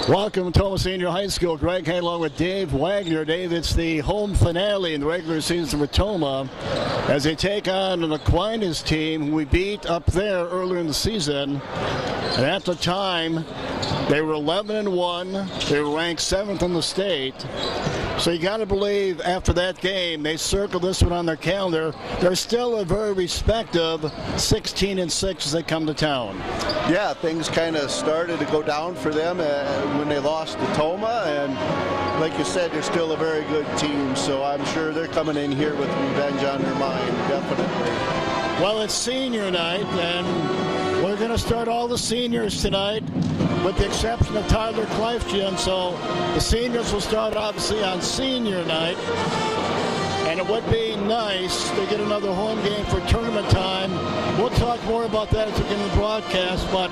Welcome to Toma Senior High School. Greg Hay along with Dave Wagner. Dave, it's the home finale in the regular season for Toma as they take on an Aquinas team who we beat up there earlier in the season. And at the time, they were 11-1. They were ranked 7th in the state. So you got to believe after that game, they circled this one on their calendar. They're still a very respective 16-6 as they come to town. Yeah, things kind of started to go down for them when they lost to Toma, and like you said, they're still a very good team, so I'm sure they're coming in here with revenge on their mind, definitely. Well, it's senior night, and we're going to start all the seniors tonight, with the exception of Tyler Kleifchen, so the seniors will start obviously on senior night. And it would be nice to get another home game for tournament time. We'll talk more about that as we get in the broadcast, but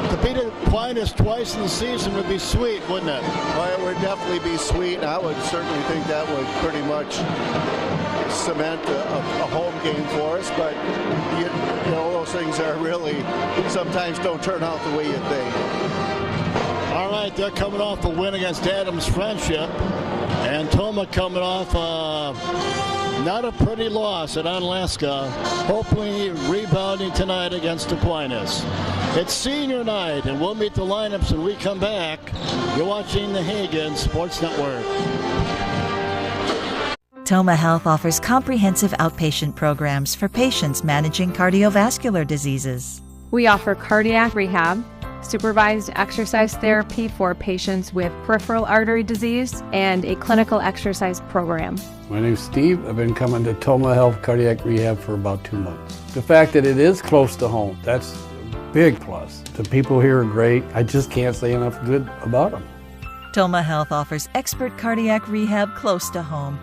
to beat Aquinas twice in the season would be sweet, wouldn't it? Well, it would definitely be sweet, and I would certainly think that would pretty much cement a home game for us, but you know, those things are really sometimes don't turn out the way you think. All right, they're coming off a win against Adams Friendship, and Toma coming off not a pretty loss at Onalaska, hopefully rebounding tonight against Aquinas. It's senior night, and we'll meet the lineups when we come back. You're watching the Hagen Sports Network. Toma Health offers comprehensive outpatient programs for patients managing cardiovascular diseases. We offer cardiac rehab, supervised exercise therapy for patients with peripheral artery disease, and a clinical exercise program. My name's Steve. I've been coming to Toma Health Cardiac Rehab for about 2 months. The fact that it is close to home, that's a big plus. The people here are great. I just can't say enough good about them. Toma Health offers expert cardiac rehab close to home.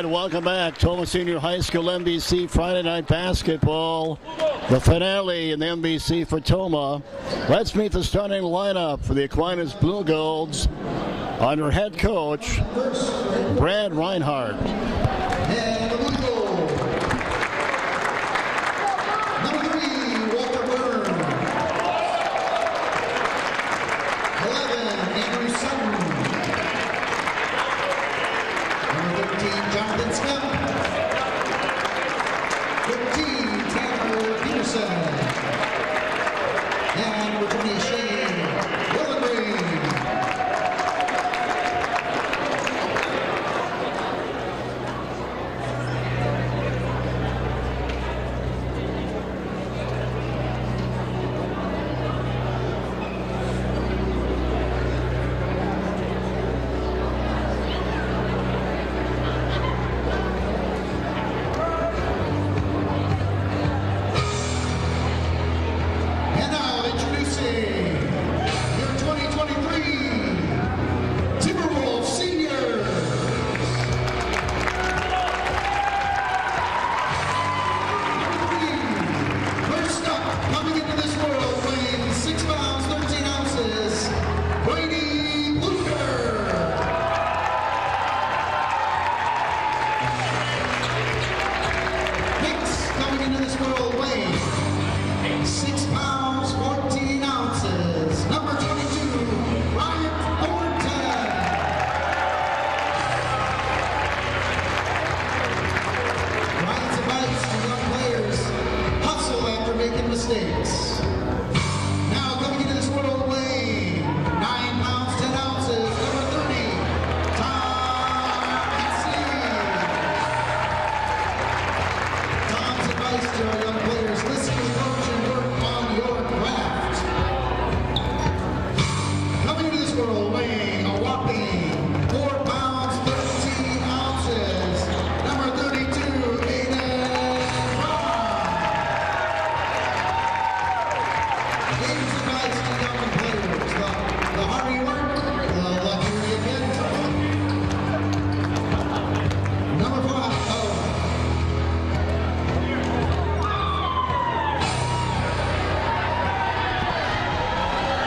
Welcome back. Toma Senior High School NBC Friday Night Basketball. The finale in the NBC for Toma. Let's meet the starting lineup for the Aquinas Blue Golds under head coach Brad Reinhardt. And now introducing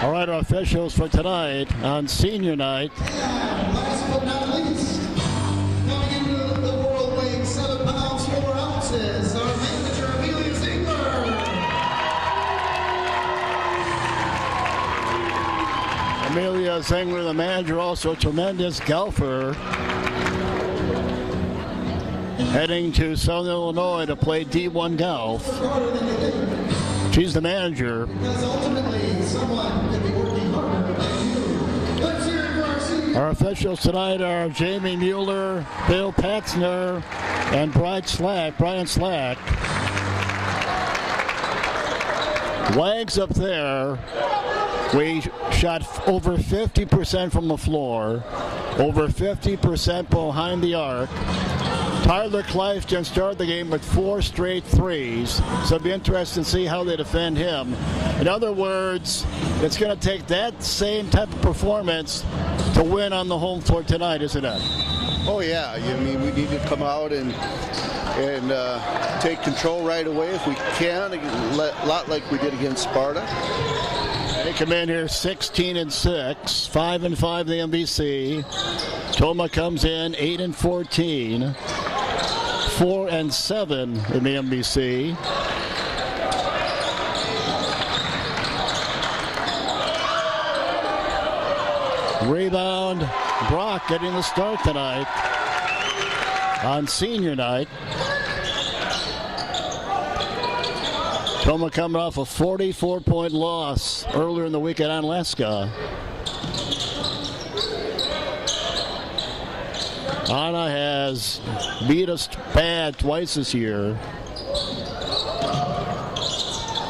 All right, our officials for tonight on senior night. Last but not least, coming into the world weighing 7 pounds 4 ounces, our manager Amelia Zingler. Amelia Zingler, the manager, also a tremendous golfer. Heading to Southern Illinois to play D1 golf. She's the manager. Because ultimately, someone could be working harder than you. Let's hear it for our senior. Our officials tonight are Jamie Mueller, Bill Patzner, and Brian Slack. Wags up there. We shot over 50% from the floor, over 50% behind the arc. Tyler Clifton started the game with 4 straight threes, so it'll be interesting to see how they defend him. In other words, it's going to take that same type of performance to win on the home floor tonight, isn't it? Oh yeah, I mean we need to come out and take control right away if we can, a lot like we did against Sparta. They come in here 16-6, 5-5 in the MVC. Toma comes in 8-14, 4-7 in the MVC. Rebound, Brock getting the start tonight on senior night. Toma coming off a 44-point loss earlier in the week at Onalaska. Anna has beat us bad twice this year.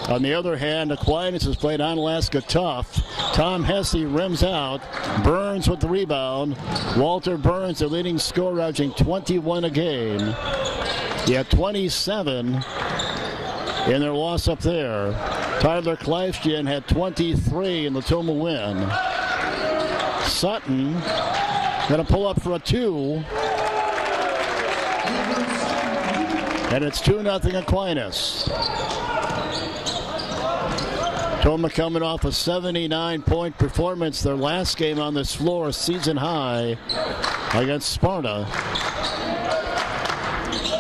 On the other hand, Aquinas has played Onalaska tough. Tom Hesse rims out. Burns with the rebound. Walter Burns, the leading scorer, averaging 21 a game. He had 27 in their loss up there. Tyler Clifton had 23 in the Toma win. Sutton going to pull up for a 2. And it's 2-0 Aquinas. Toma coming off a 79-point performance their last game on this floor, season high against Sparta.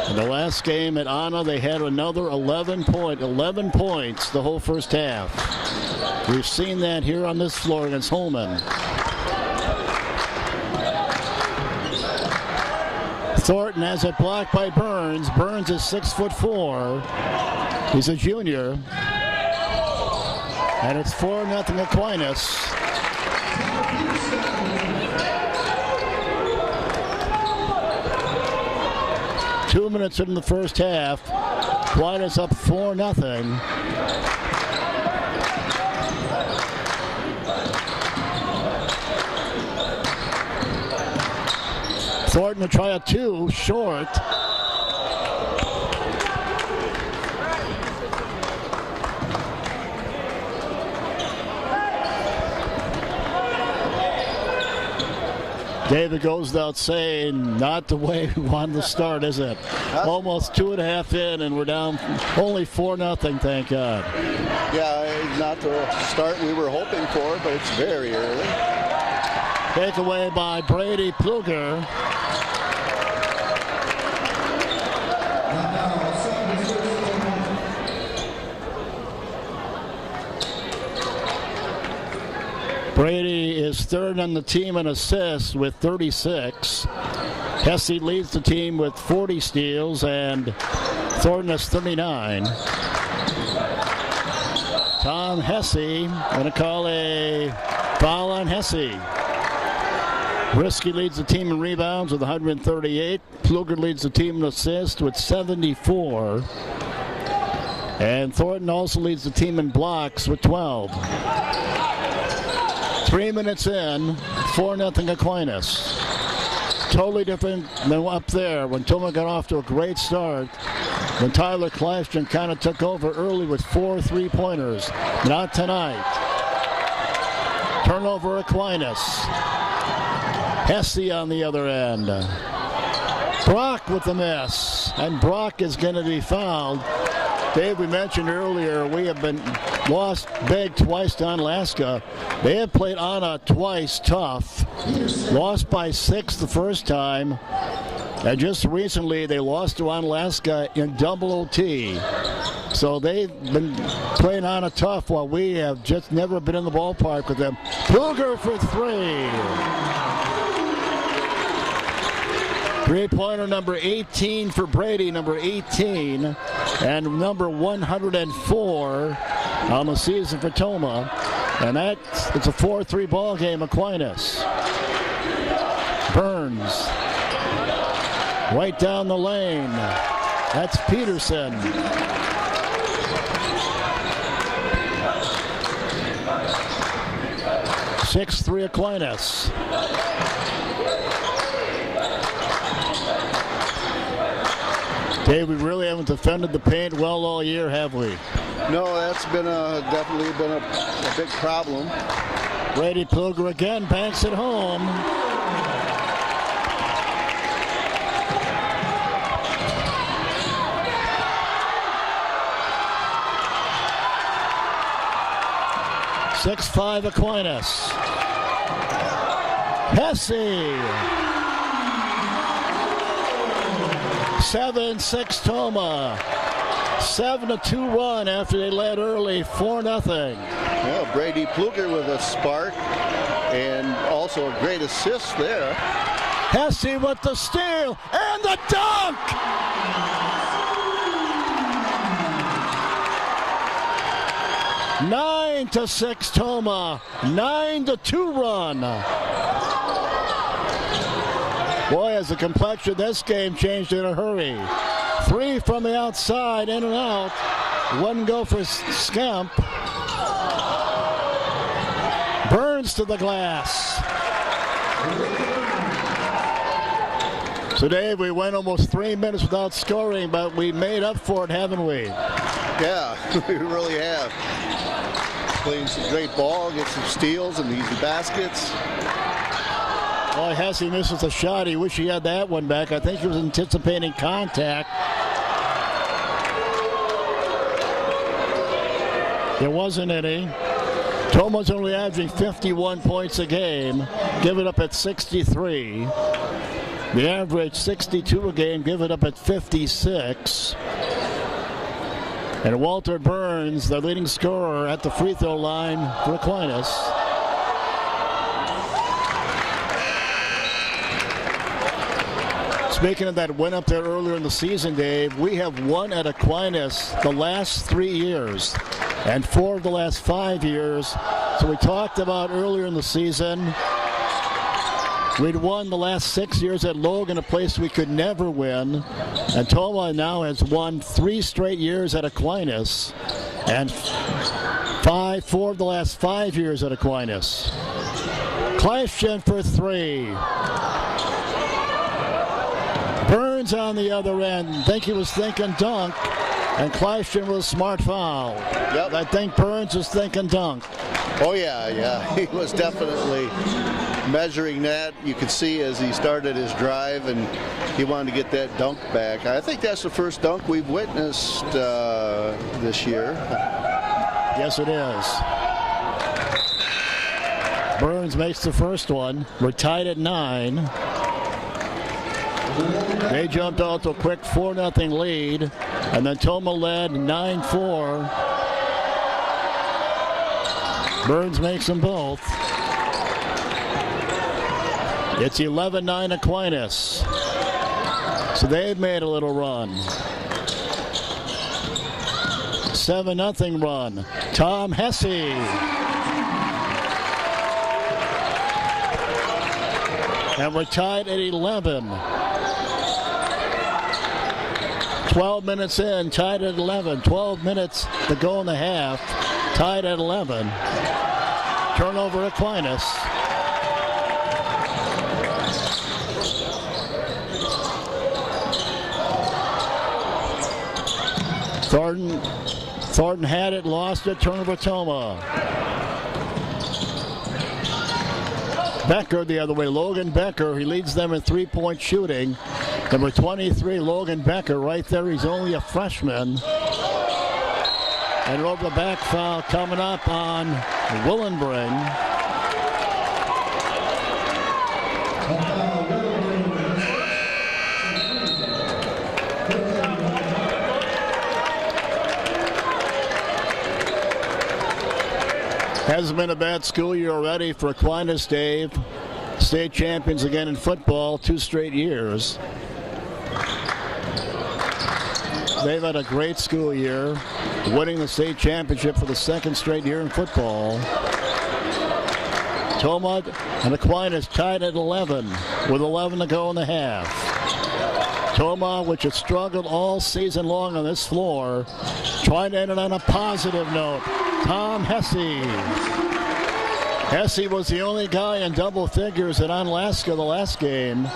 In the last game at Anna, they had another 11 points the whole first half. We've seen that here on this floor against Holman. Thornton has it blocked by Burns. Burns is 6'4". He's a junior. And it's 4-0 Aquinas. Two minutes in the first half. Aquinas up 4-0. Thornton to try a 2, short. David goes without saying, not the way we wanted to start, is it? Almost 2.5 in, and we're down only 4-0, thank God. Yeah, not the start we were hoping for, but it's very early. Takeaway by Brady Pluger. Brady is third on the team in assists with 36. Hesse leads the team with 40 steals, and Thornton has 39. Tom Hesse going to call a foul on Hesse. Risky leads the team in rebounds with 138. Pluger leads the team in assists with 74. And Thornton also leads the team in blocks with 12. 3 minutes in, 4-0 Aquinas. Totally different than up there when Toma got off to a great start. When Tyler Clifton kind of took over early with 4 3-pointers. Not tonight. Turnover Aquinas. Hesse on the other end. Brock with the miss. And Brock is going to be fouled. Dave, we mentioned earlier we have been lost big twice to Onalaska. They have played Anna twice tough. Lost by 6 the first time. And just recently they lost to Onalaska in double OT. So they've been playing Anna tough while we have just never been in the ballpark with them. Pluger for 3. Three-pointer number 18 for Brady, number 18, and number 104 on the season for Toma. And it's a 4-3 ball game, Aquinas. Burns. Right down the lane. That's Peterson. (6-3) Aquinas. Dave, we really haven't defended the paint well all year, have we? No, that's been definitely been a big problem. Brady Pluger again banks it home. (6-5) Aquinas. Hesse. 7-6 Toma. 7-2 run after they led early, 4-0. Yeah, Brady Pluger with a spark and also a great assist there. Hesse with the steal and the dunk! Nine to 6 Toma. 9-2 run. Boy, has the complexion of this game changed in a hurry. 3 from the outside, in and out. One go for Scamp. Burns to the glass. So, Dave, we went almost 3 minutes without scoring, but we made up for it, haven't we? Yeah, we really have. Playing some great ball, get some steals and easy baskets. Boy, Hesse misses a shot. He wished he had that one back. I think he was anticipating contact. There wasn't any. Toma's only averaging 51 points a game, give it up at 63. The average 62 a game, give it up at 56. And Walter Burns, the leading scorer at the free throw line for Aquinas. Speaking of that win up there earlier in the season, Dave, we have won at Aquinas the last 3 years and 4 of the last 5 years. So we talked about earlier in the season, we'd won the last 6 years at Logan, a place we could never win. And Toma now has won 3 straight years at Aquinas and 4 of the last 5 years at Aquinas. Kleifchen for 3. Burns on the other end. I think he was thinking dunk, and Kleifchen was a smart foul. Yep. I think Burns was thinking dunk. Oh, yeah. He was definitely measuring that. You could see as he started his drive, and he wanted to get that dunk back. I think that's the first dunk we've witnessed this year. Yes, it is. Burns makes the first one. We're tied at 9. They jumped out to a quick 4-0 lead, and then Toma led 9-4. Burns makes them both. It's 11-9 Aquinas. So they've made a little run. 7-0 run. Tom Hesse. And we're tied at 11. 12 minutes in, tied at 11. 12 minutes to go in the half, tied at 11. Turnover Aquinas. Thornton had it, lost it, turnover Toma. Becker the other way, Logan Becker, he leads them in three-point shooting. Number 23, Logan Becker, right there. He's only a freshman. And an over-the-back foul coming up on Willenbring. Hasn't been a bad school year already for Aquinas, Dave. State champions again in football, 2 straight years. They've had a great school year, winning the state championship for the 2nd straight year in football. Tomah and Aquinas tied at 11 with 11 to go in the half. Tomah, which has struggled all season long on this floor, trying to end it on a positive note. Tom Hesse. Hesse was the only guy in double figures at Onalaska the last game.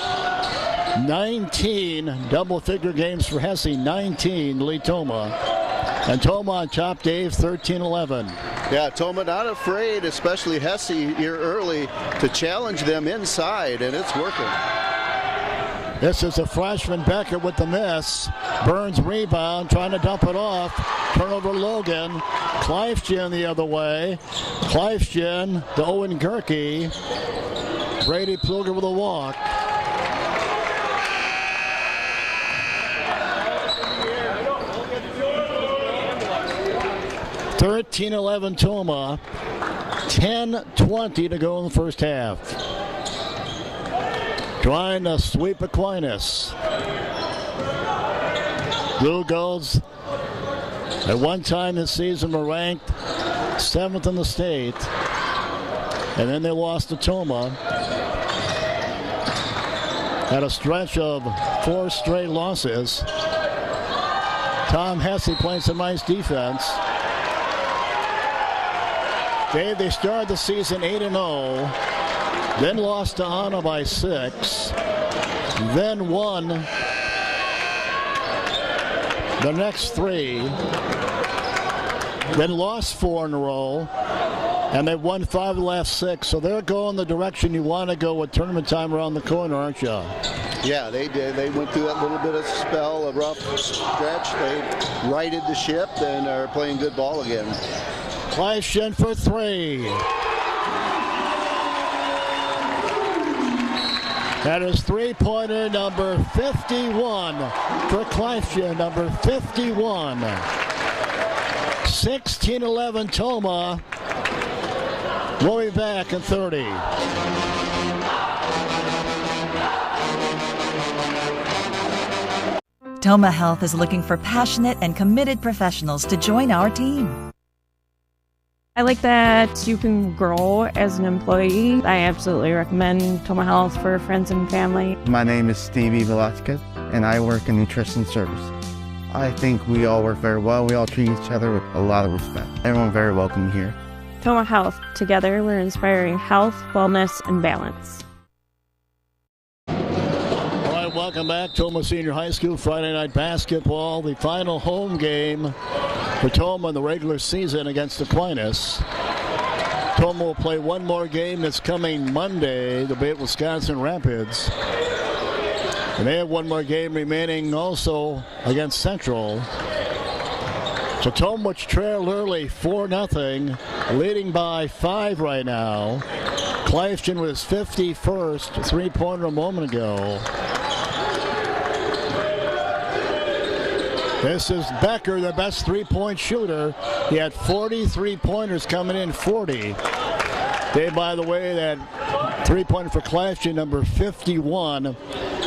19 double-figure games for Hesse, 19 to lead Tomah. And Tomah on top, Dave, 13-11. Yeah, Tomah not afraid, especially Hesse here early, to challenge them inside, and it's working. This is a freshman, Becker with the miss. Burns rebound, trying to dump it off. Turnover Logan. Kleifchen the other way. Kleifchen to Owen Gerke. Brady Pluger with a walk. (13-11) Tomah. 10:20 to go in the first half. Trying to sweep Aquinas. Blue Gulls at one time this season were ranked 7th in the state. And then they lost to Tomah. Had a stretch of 4 straight losses. Tom Hesse playing some nice defense. They started the season 8-0. Then lost to Anna by 6. Then won the next 3. Then lost 4 in a row. And they've won 5 of the last 6. So they're going the direction you want to go with tournament time around the corner, aren't you? Yeah, they did. They went through that little bit of spell, a rough stretch. They righted the ship and are playing good ball again. Kleifchen for 3. That is 3-pointer number 51 for Kleifchen, number 51. 16-11 Tomah. We'll be back in 30. Tomah Health is looking for passionate and committed professionals to join our team. I like that you can grow as an employee. I absolutely recommend Tomah Health for friends and family. My name is Stevie Velasquez, and I work in nutrition service. I think we all work very well. We all treat each other with a lot of respect. Everyone very welcome here. Tomah Health. Together, we're inspiring health, wellness, and balance. All right, welcome back. Tomah Senior High School Friday night basketball. The final home game for Tomah in the regular season against Aquinas. Tomah will play one more game this coming Monday. They'll be at Wisconsin Rapids. And they have one more game remaining also against Central. So Tomah, which trailed early 4-0, leading by 5 right now. Kleifchen with his 51st three-pointer a moment ago. This is Becker, the best three-point shooter. He had 43 pointers coming in, 40. Dave, by the way, that three-pointer for Kleifchen, number 51.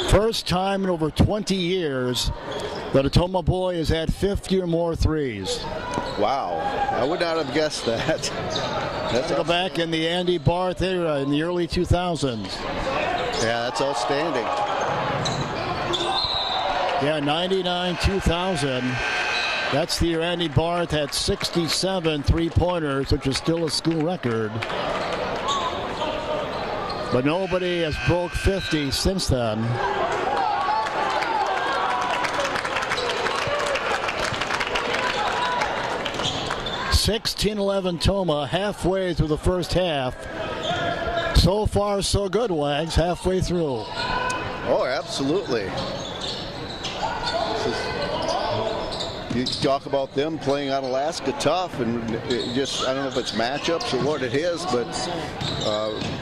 First time in over 20 years that a Tomah boy has had 50 or more threes. Wow, I would not have guessed that. Let's go back in the Andy Barth era in the early 2000s. Yeah, that's outstanding. Yeah, 99, 2000. That's the year Andy Barth had 67 three-pointers, which is still a school record. But nobody has broke 50 since then. (16-11) Tomah, halfway through the first half. So far, so good, Wags. Halfway through. Oh, absolutely. you talk about them playing on Alaska tough, and it just, I don't know if it's matchups or what it is, but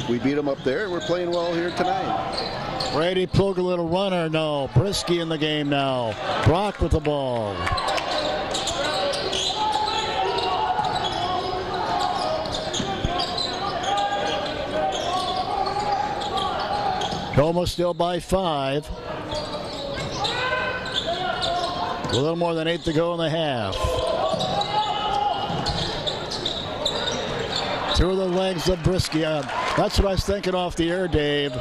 we beat them up there, and we're playing well here tonight. Brady Plug, a little runner. No. Brisky in the game now. Brock with the ball. Toma still by 5. A little more than 8 to go in the half. Through the legs of Brisky. That's what I was thinking off the air, Dave.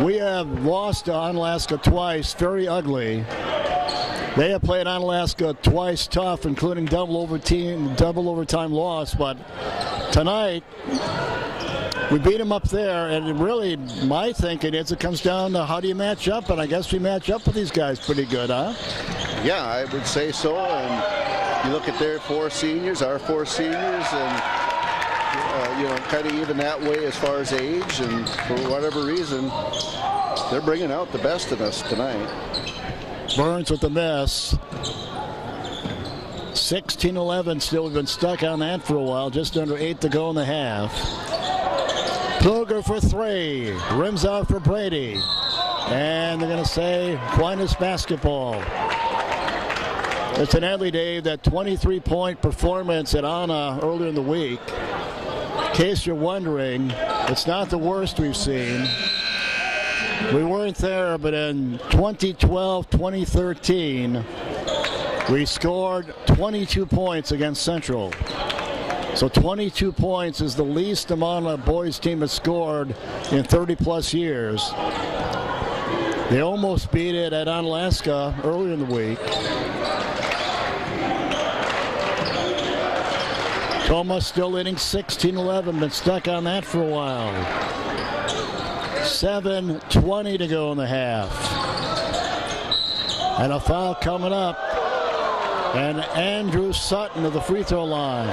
We have lost to Onalaska twice, very ugly. They have played Onalaska twice tough, including double overtime loss. But tonight, we beat them up there, and really, my thinking is it comes down to how do you match up, and I guess we match up with these guys pretty good, huh? Yeah, I would say so. And you look at their 4 seniors, our 4 seniors, and kind of even that way as far as age, and for whatever reason, they're bringing out the best in us tonight. Burns with the miss. 16-11 still. We've been stuck on that for a while. Just under 8 to go in the half. Kluger for 3. Rims out for Brady. And they're going to say Aquinas basketball. Incidentally, Dave, that 23-point performance at Anna earlier in the week, in case you're wondering, it's not the worst we've seen. We weren't there, but in 2012, 2013, we scored 22 points against Central. So 22 points is the least amount a boys team has scored in 30-plus years. They almost beat it at Onalaska earlier in the week. Toma still leading 16-11, been stuck on that for a while. 7:20 to go in the half. And a foul coming up. And Andrew Sutton to the free throw line.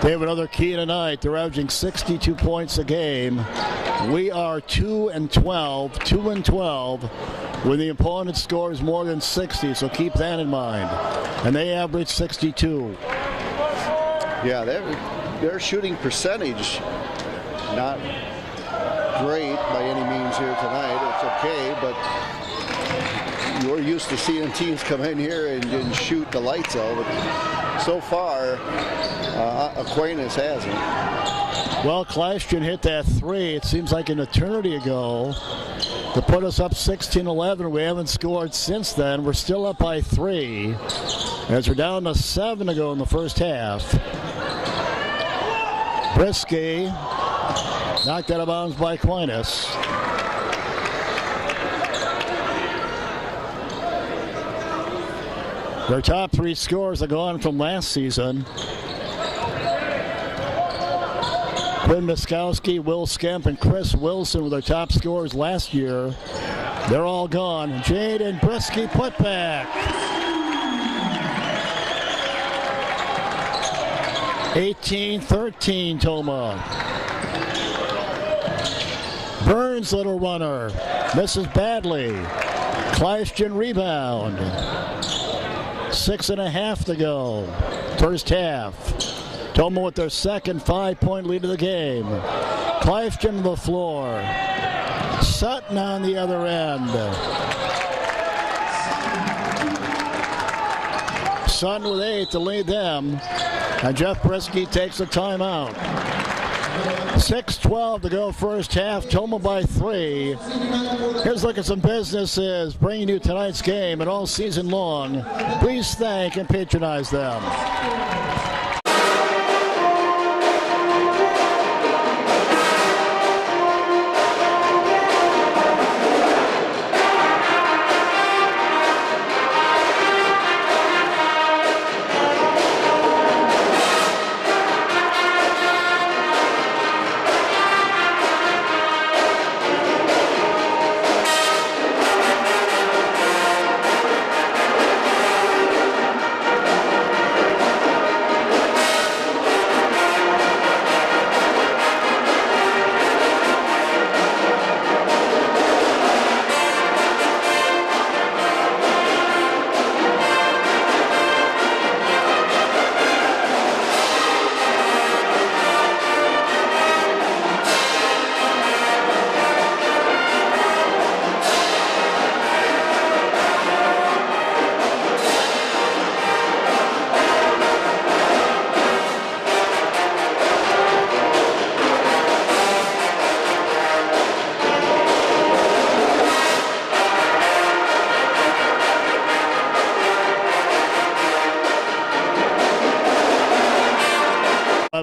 They have another key tonight. They're averaging 62 points a game. We are 2-12 when the opponent scores more than 60, so keep that in mind. And they average 62. Yeah, their shooting percentage not great by any means here tonight. It's okay, but you're used to seeing teams come in here and shoot the lights out. But so far, Aquinas hasn't. Well, Kleistron hit that 3, it seems like an eternity ago, to put us up 16-11. We haven't scored since then. We're still up by 3, as we're down to 7 to go in the first half. Brisky knocked out of bounds by Aquinas. Their top 3 scores are gone from last season. Quinn Miskowski, Will Skemp, and Chris Wilson were their top scorers last year. They're all gone. Jaden Brisky put back. 18-13 Toma. Burns, little runner. Misses badly. Kleistron rebound. 6.5 to go. First half. Toma with their second 5-point lead of the game. Kleistron to the floor. Sutton on the other end. Sutton with 8 to lead them. And Jeff Brisky takes a timeout. 6:12 to go first half. Toma by 3. Here's a look at some businesses bringing you tonight's game and all season long. Please thank and patronize them.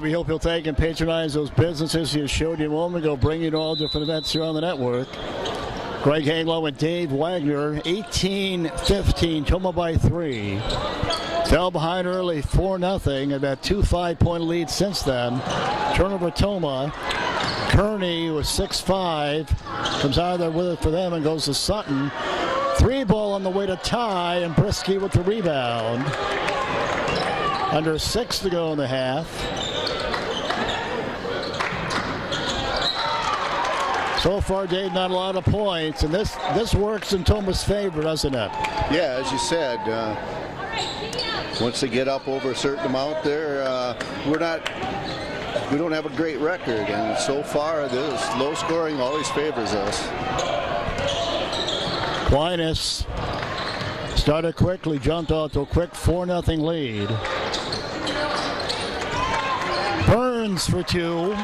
we hope you'll take and patronize those businesses you showed you a moment ago, bringing all different events here on the network. Greg Hanglow and Dave Wagner, 18-15, Toma by 3. Fell behind early 4-0, and that 2 5-point lead since then. Turnover Toma. Kearney was 6-5, comes out of there with it for them and goes to Sutton. 3-ball on the way to tie, and Brisky with the rebound. Under 6 to go in the half. So far, Dave, not a lot of points, and this works in Toma's favor, doesn't it? Yeah, as you said, once they get up over a certain amount there, we don't have a great record, and so far, this low scoring always favors us. Aquinas started quickly, jumped out to a quick 4-0 lead. Burns for 2.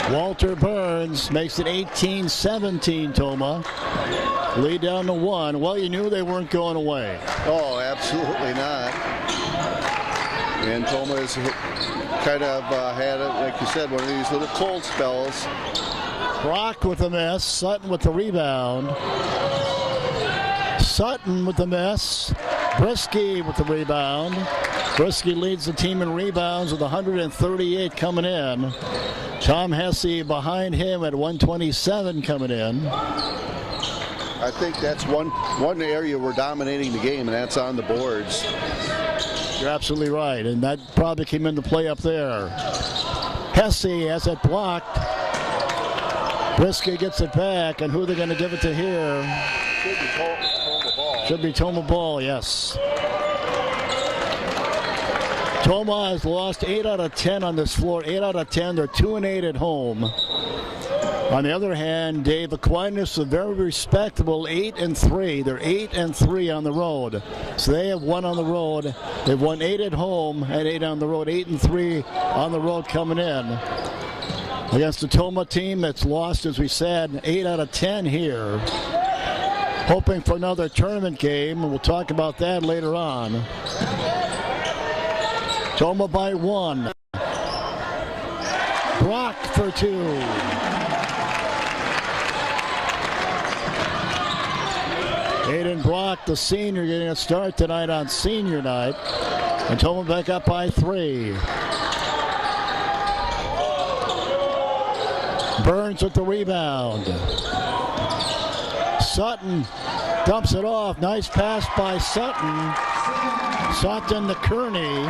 Walter Burns makes it 18-17, Toma. Lead down to 1. Well, you knew they weren't going away. Oh, absolutely not. And Toma has kind of had, like you said, one of these little cold spells. Brock with the miss. Sutton with the rebound. Sutton with the miss. Brisky with the rebound. Brisky leads the team in rebounds with 138 coming in. Tom Hesse behind him at 127 coming in. I think that's one area we're dominating the game, and that's on the boards. You're absolutely right, and that probably came into play up there. Hesse has it blocked. Brisky gets it back, and who are they going to give it to here? Should be Toma ball. Should be Toma ball, yes. Toma has lost 8 out of 10 on this floor. 8 out of 10. They're 2-8 at home. On the other hand, Dave, Aquinas is very respectable 8-3. They're 8-3 on the road. So they have won on the road. They've won 8 at home and 8 on the road. 8-3 on the road coming in. Against the Toma team that's lost, as we said, 8 out of 10 here. Hoping for another tournament game, and we'll talk about that later on. Toma by 1. Brock for 2. Aiden Brock, the senior, getting a start tonight on senior night. And Toma back up by 3. Burns with the rebound. Sutton dumps it off. Nice pass by Sutton. Sutton to Kearney.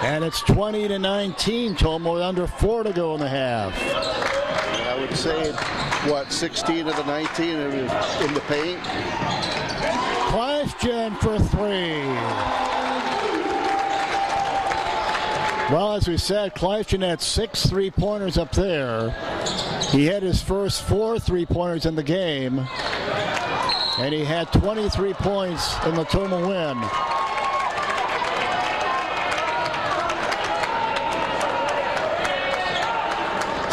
And it's 20-19, Toma, with under 4 to go in the half. I would say, 16 of the 19 in the paint? Question for 3. Well, as we said, Kleifchen had 6 3-pointers up there. He had his first 4 3-pointers in the game. And he had 23 points in the Toma win.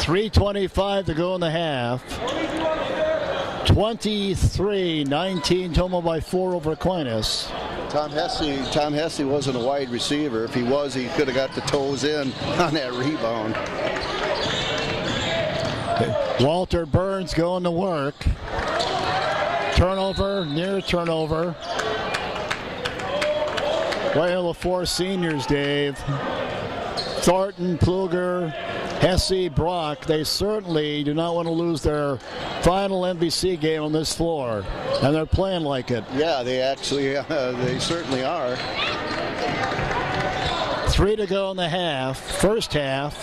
.325 to go in the half. 23-19, Toma by 4 over Aquinas. Tom Hesse wasn't a wide receiver. If he was, he could have got the toes in on that rebound. Walter Burns going to work. Turnover, near turnover. Well, the 4 seniors, Dave. Thornton, Pluger, Hesse, Brock, they certainly do not want to lose their final NBC game on this floor, and they're playing like it. Yeah, they actually, they certainly are. 3 to go in the half, first half.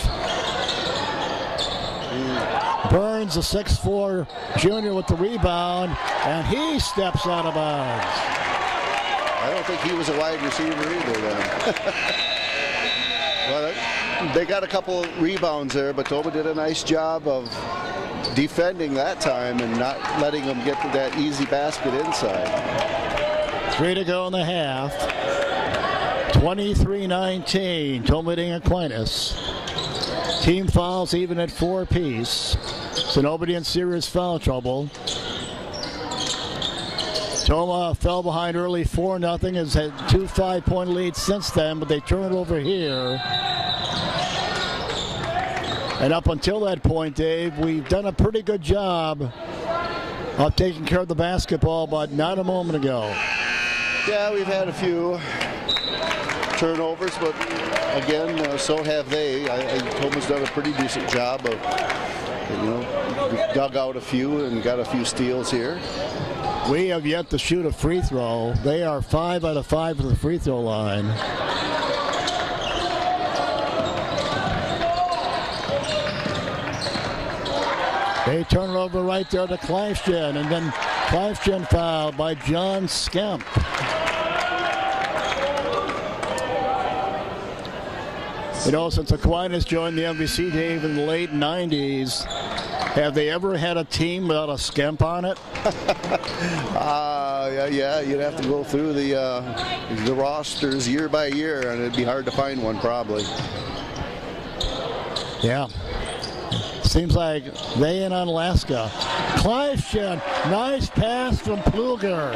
Burns, the 6'4" junior with the rebound, and he steps out of bounds. I don't think he was a wide receiver either then. Well, they got a couple rebounds there, but Toma did a nice job of defending that time and not letting them get to that easy basket inside. 3 to go in the half. 23-19, Toma leading Aquinas. Team fouls even at 4 apiece, so nobody in serious foul trouble. Toma fell behind early 4-0, has had 2 5-point leads since then, but they turn it over here. And up until that point, Dave, we've done a pretty good job of taking care of the basketball, but not a moment ago. Yeah, we've had a few turnovers, but again, so have they. Toma's done a pretty decent job of, dug out a few and got a few steals here. We have yet to shoot a free throw. They are 5 out of 5 from the free throw line. They turn it over right there to Kleifchen, and then Kleifchen fouled by John Skemp. Since Aquinas joined the MVC, Dave, in the late 90s, have they ever had a team without a Skemp on it? Yeah, you'd have to go through the rosters year by year, and it'd be hard to find one probably. Yeah. Seems like they in Alaska. Kleifchen, nice pass from Pluger.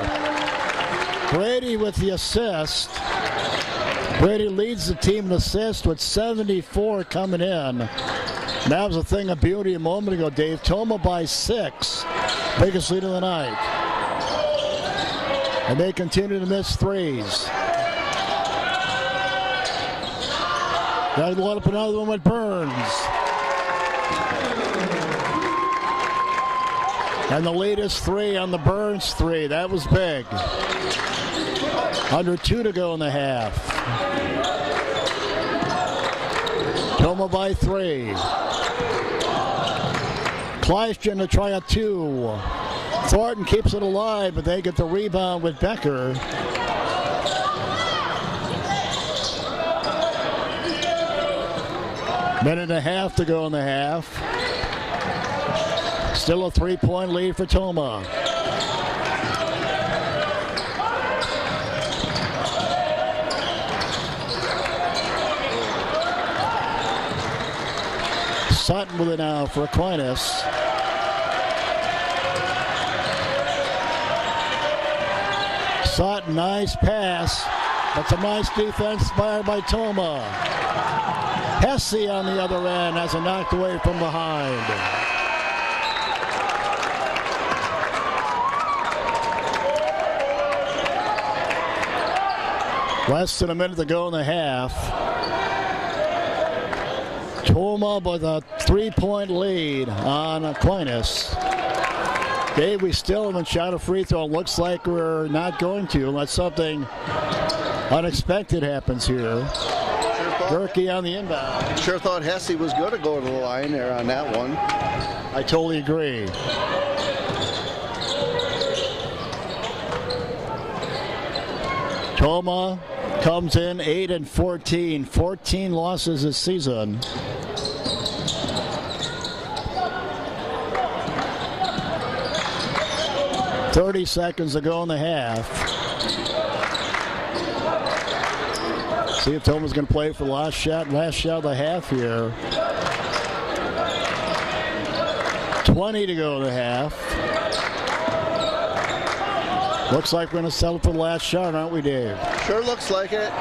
Brady with the assist. Brady leads the team in assists with 74 coming in. That was a thing of beauty a moment ago, Dave. Toma by 6. Biggest lead of the night. And they continue to miss threes. Got to load up another one with Burns. And the latest 3 on the Burns 3. That was big. Under 2 to go in the half. Toma by 3. Kleifchen to try a 2. Thornton keeps it alive, but they get the rebound with Becker. Minute and a half to go in the half. Still a 3-point lead for Toma. Sutton with it now for Aquinas. Sutton, nice pass. That's a nice defense inspired by Toma. Hesse on the other end has it knocked away from behind. Less than a minute to go in the half. Toma with a 3-point lead on Aquinas. Dave, we still haven't shot a free throw. Looks like we're not going to unless something unexpected happens here. Gerke on the inbound. Sure thought Hesse was going to go to the line there on that one. I totally agree. Toma comes in 8-14, 14 losses this season. .30 seconds to go in the half. See if Toma's going to play for the last shot of the half here. 20 to go in the half. Looks like we're going to settle for the last shot, aren't we, Dave? Sure looks like it.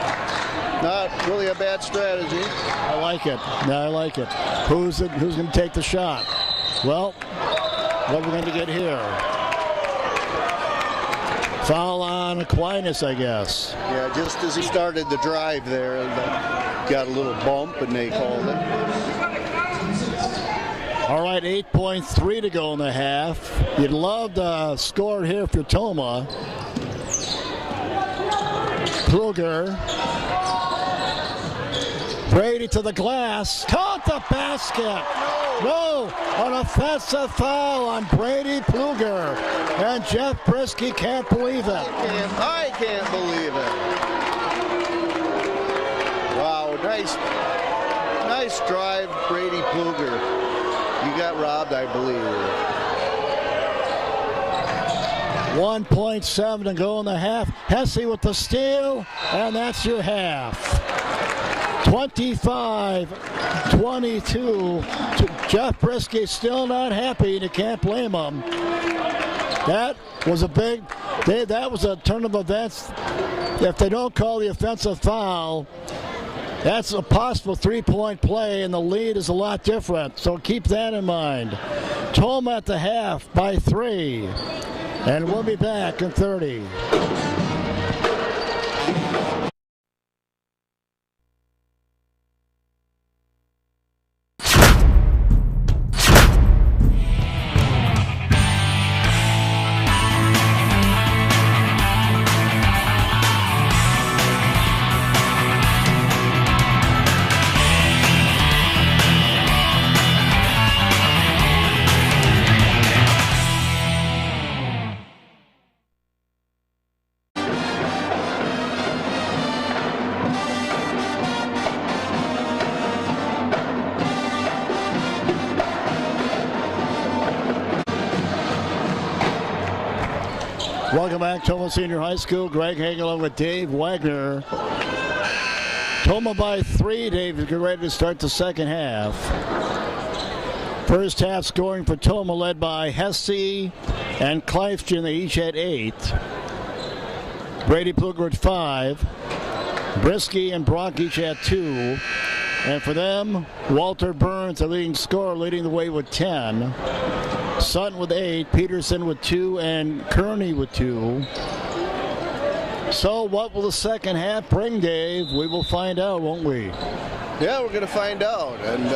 Not really a bad strategy. I like it. Yeah, I like it. Who's going to take the shot? Well, what are we going to get here? Foul on Aquinas, I guess. Yeah, just as he started the drive there, got a little bump and they called it. All right, 8.3 to go in the half. You'd love to score here for Toma. Pluger. Brady to the glass. Caught the basket. No, an offensive foul on Brady Pluger. And Jeff Brisky can't believe it. I can't believe it. Wow, nice drive, Brady Pluger. You got robbed, I believe. 1.7 to go in the half. Hesse with the steal, and that's your half. 25-22. Jeff Brisky still not happy, and you can't blame him. That was a big Dave, that was a turn of events. If they don't call the offensive foul, that's a possible three-point play, and the lead is a lot different. So keep that in mind. Toma at the half by 3. And we'll be back in 30. Welcome back, Toma Senior High School. Greg Hagen along with Dave Wagner. Toma by 3, Dave, get ready to start the second half. First half scoring for Toma led by Hesse and Kleifchen. They each had 8. Brady Pluger at 5. Brisky and Brock each had 2. And for them, Walter Burns, the leading scorer, leading the way with 10. Sutton with 8, Peterson with 2, and Kearney with 2. So what will the second half bring, Dave? We will find out, won't we? Yeah, we're going to find out. And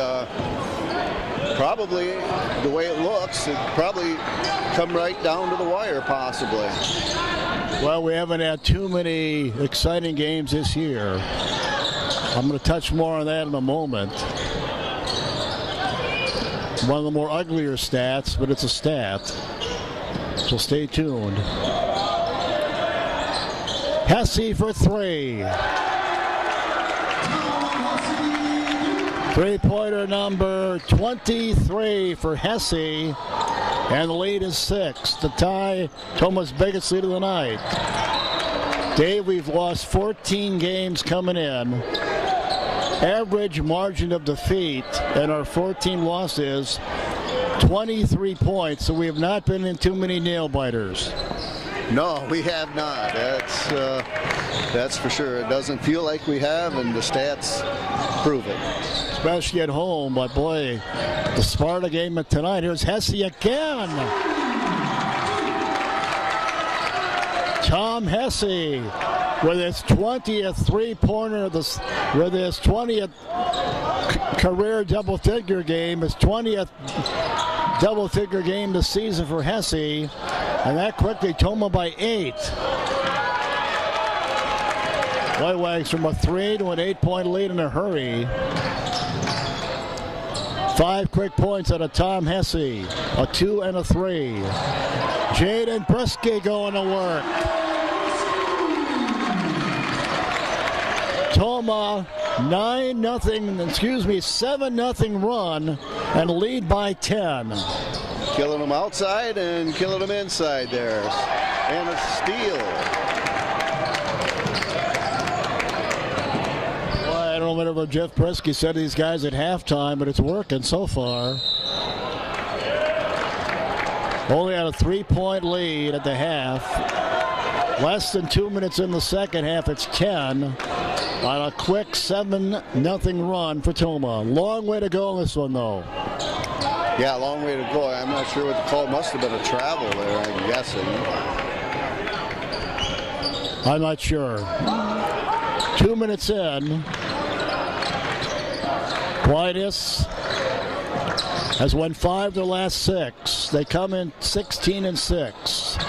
probably, the way it looks, it probably come right down to the wire, possibly. Well, we haven't had too many exciting games this year. I'm going to touch more on that in a moment. One of the more uglier stats, but it's a stat. So stay tuned. Hesse for 3. Three-pointer number 23 for Hesse. And the lead is 6 to tie Toma's biggest lead of the night. Dave, we've lost 14 games coming in. Average margin of defeat in our 14 losses, 23 points, so we have not been in too many nail-biters. No, we have not. That's for sure. It doesn't feel like we have, and the stats prove it. Especially at home, but boy, the Sparta game of tonight, here's Hesse again. Tom Hesse with his 20th three-pointer, with his 20th career double-figure game, his 20th double-figure game this season for Hesse, and that quickly Toma by 8. White Wags from a 3 to an 8-point lead in a hurry. 5 quick points out of Tom Hesse, a 2 and a 3. Jaden Brisky going to work. Toma 7-0 run and lead by 10. Killing them outside and killing them inside there. And a steal. Well, I don't know whatever Jeff Brisky said to these guys at halftime, but it's working so far. Only had a 3-point lead at the half. Less than 2 minutes in the second half, it's 10. On a quick 7-0 run for Toma. Long way to go on this one, though. Yeah, long way to go. I'm not sure what the call must have been a travel there, I'm guessing. I'm not sure. 2 minutes in. Quietus has won 5 of their last 6. They come in 16-6.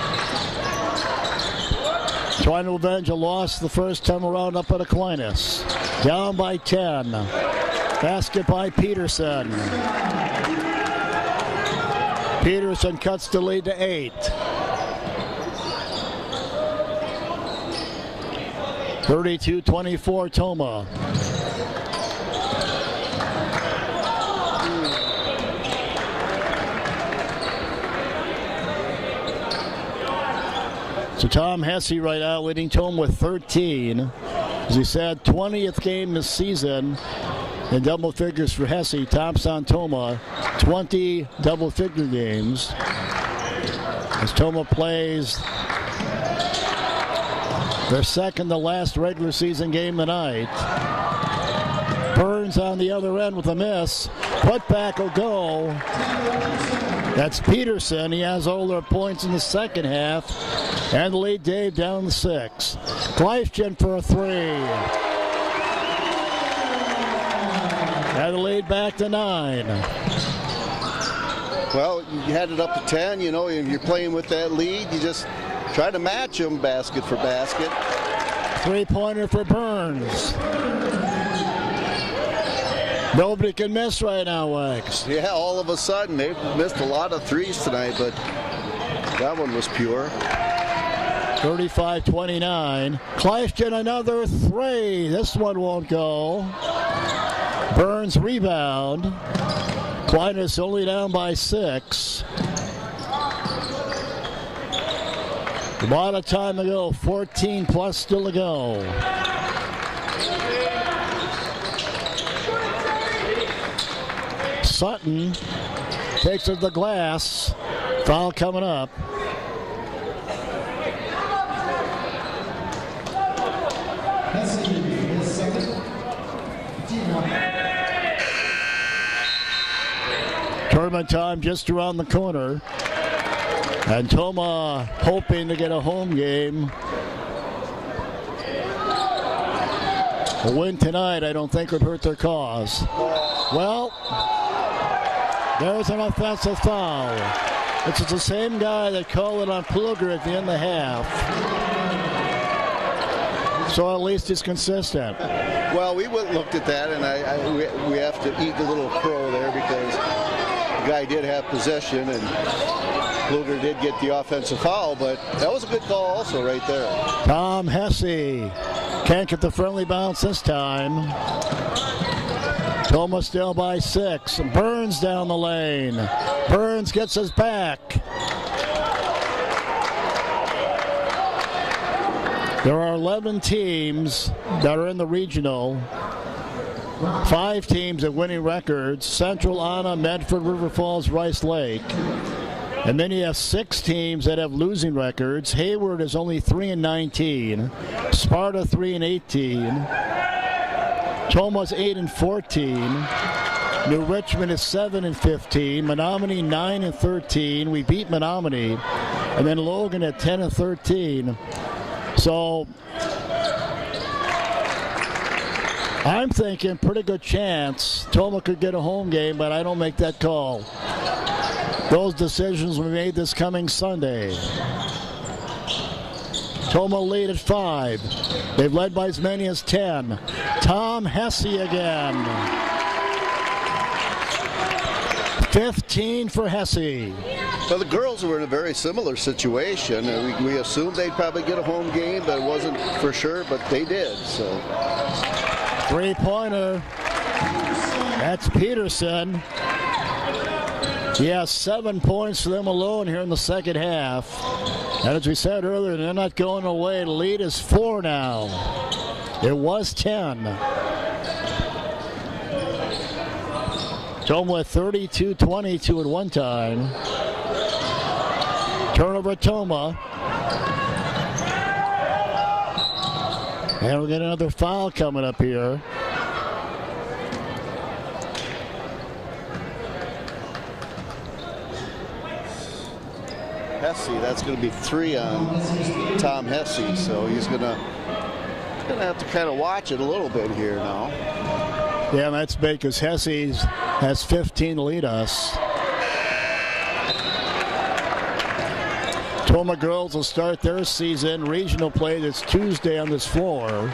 Trying to avenge a loss the first time around up at Aquinas. Down by 10. Basket by Peterson. Peterson cuts the lead to 8. 32-24 Toma. So Tom Hesse right now leading Toma with 13. As he said, 20th game this season in double figures for Hesse. Tops on Toma, 20 double figure games. As Toma plays Their second to last regular season game tonight. Burns on the other end with a miss. Put back will go. That's Peterson. He has all their points in the second half. And the lead, Dave, down to 6. Gleifchen for a 3. And the lead back to 9. Well, you had it up to 10, you know, if you're playing with that lead, you just try to match them basket for basket. 3-pointer for Burns. Nobody can miss right now, Wags. Yeah, all of a sudden, they've missed a lot of threes tonight, but that one was pure. 35-29. Kleifchen another 3. This one won't go. Burns rebound. Aquinas only down by 6. A lot of time to go. 14 plus still to go. Sutton takes it to the glass. Foul coming up. Tournament time just around the corner. And Toma hoping to get a home game. A win tonight I don't think would hurt their cause. Well, there's an offensive foul. It's the same guy that called it on Pluger at the end of the half. So at least it's consistent. Well, we looked at that, and we have to eat the little crow there because the guy did have possession, and Pluger did get the offensive foul, but that was a good call also right there. Tom Hesse can't get the friendly bounce this time. Toma still by 6. Burns down the lane. Burns gets his back. There are 11 teams that are in the regional. 5 teams at winning records. Central, Anna, Medford, River Falls, Rice Lake. And then you have 6 teams that have losing records. Hayward is only 3-19. Sparta 3-18. Toma's 8-14. New Richmond is 7-15. Menominee 9-13. We beat Menominee. And then Logan at 10-13. So I'm thinking pretty good chance Toma could get a home game, but I don't make that call. Those decisions will be made this coming Sunday. Toma lead at 5. They've led by as many as 10. Tom Hesse again. 15 for Hesse. Well, the girls were in a very similar situation. We assumed they'd probably get a home game, but it wasn't for sure, but they did. So 3-pointer. That's Peterson. He has 7 points for them alone here in the second half. And as we said earlier, they're not going away. The lead is 4 now. It was 10. Toma with 32-22 at one time. Turnover at Toma. And we'll get another foul coming up here. Hesse, that's going to be 3 on Tom Hesse, so he's going to have to kind of watch it a little bit here now. Yeah, that's big because Hesse has 15 to lead us. Toma girls will start their season regional play this Tuesday on this floor.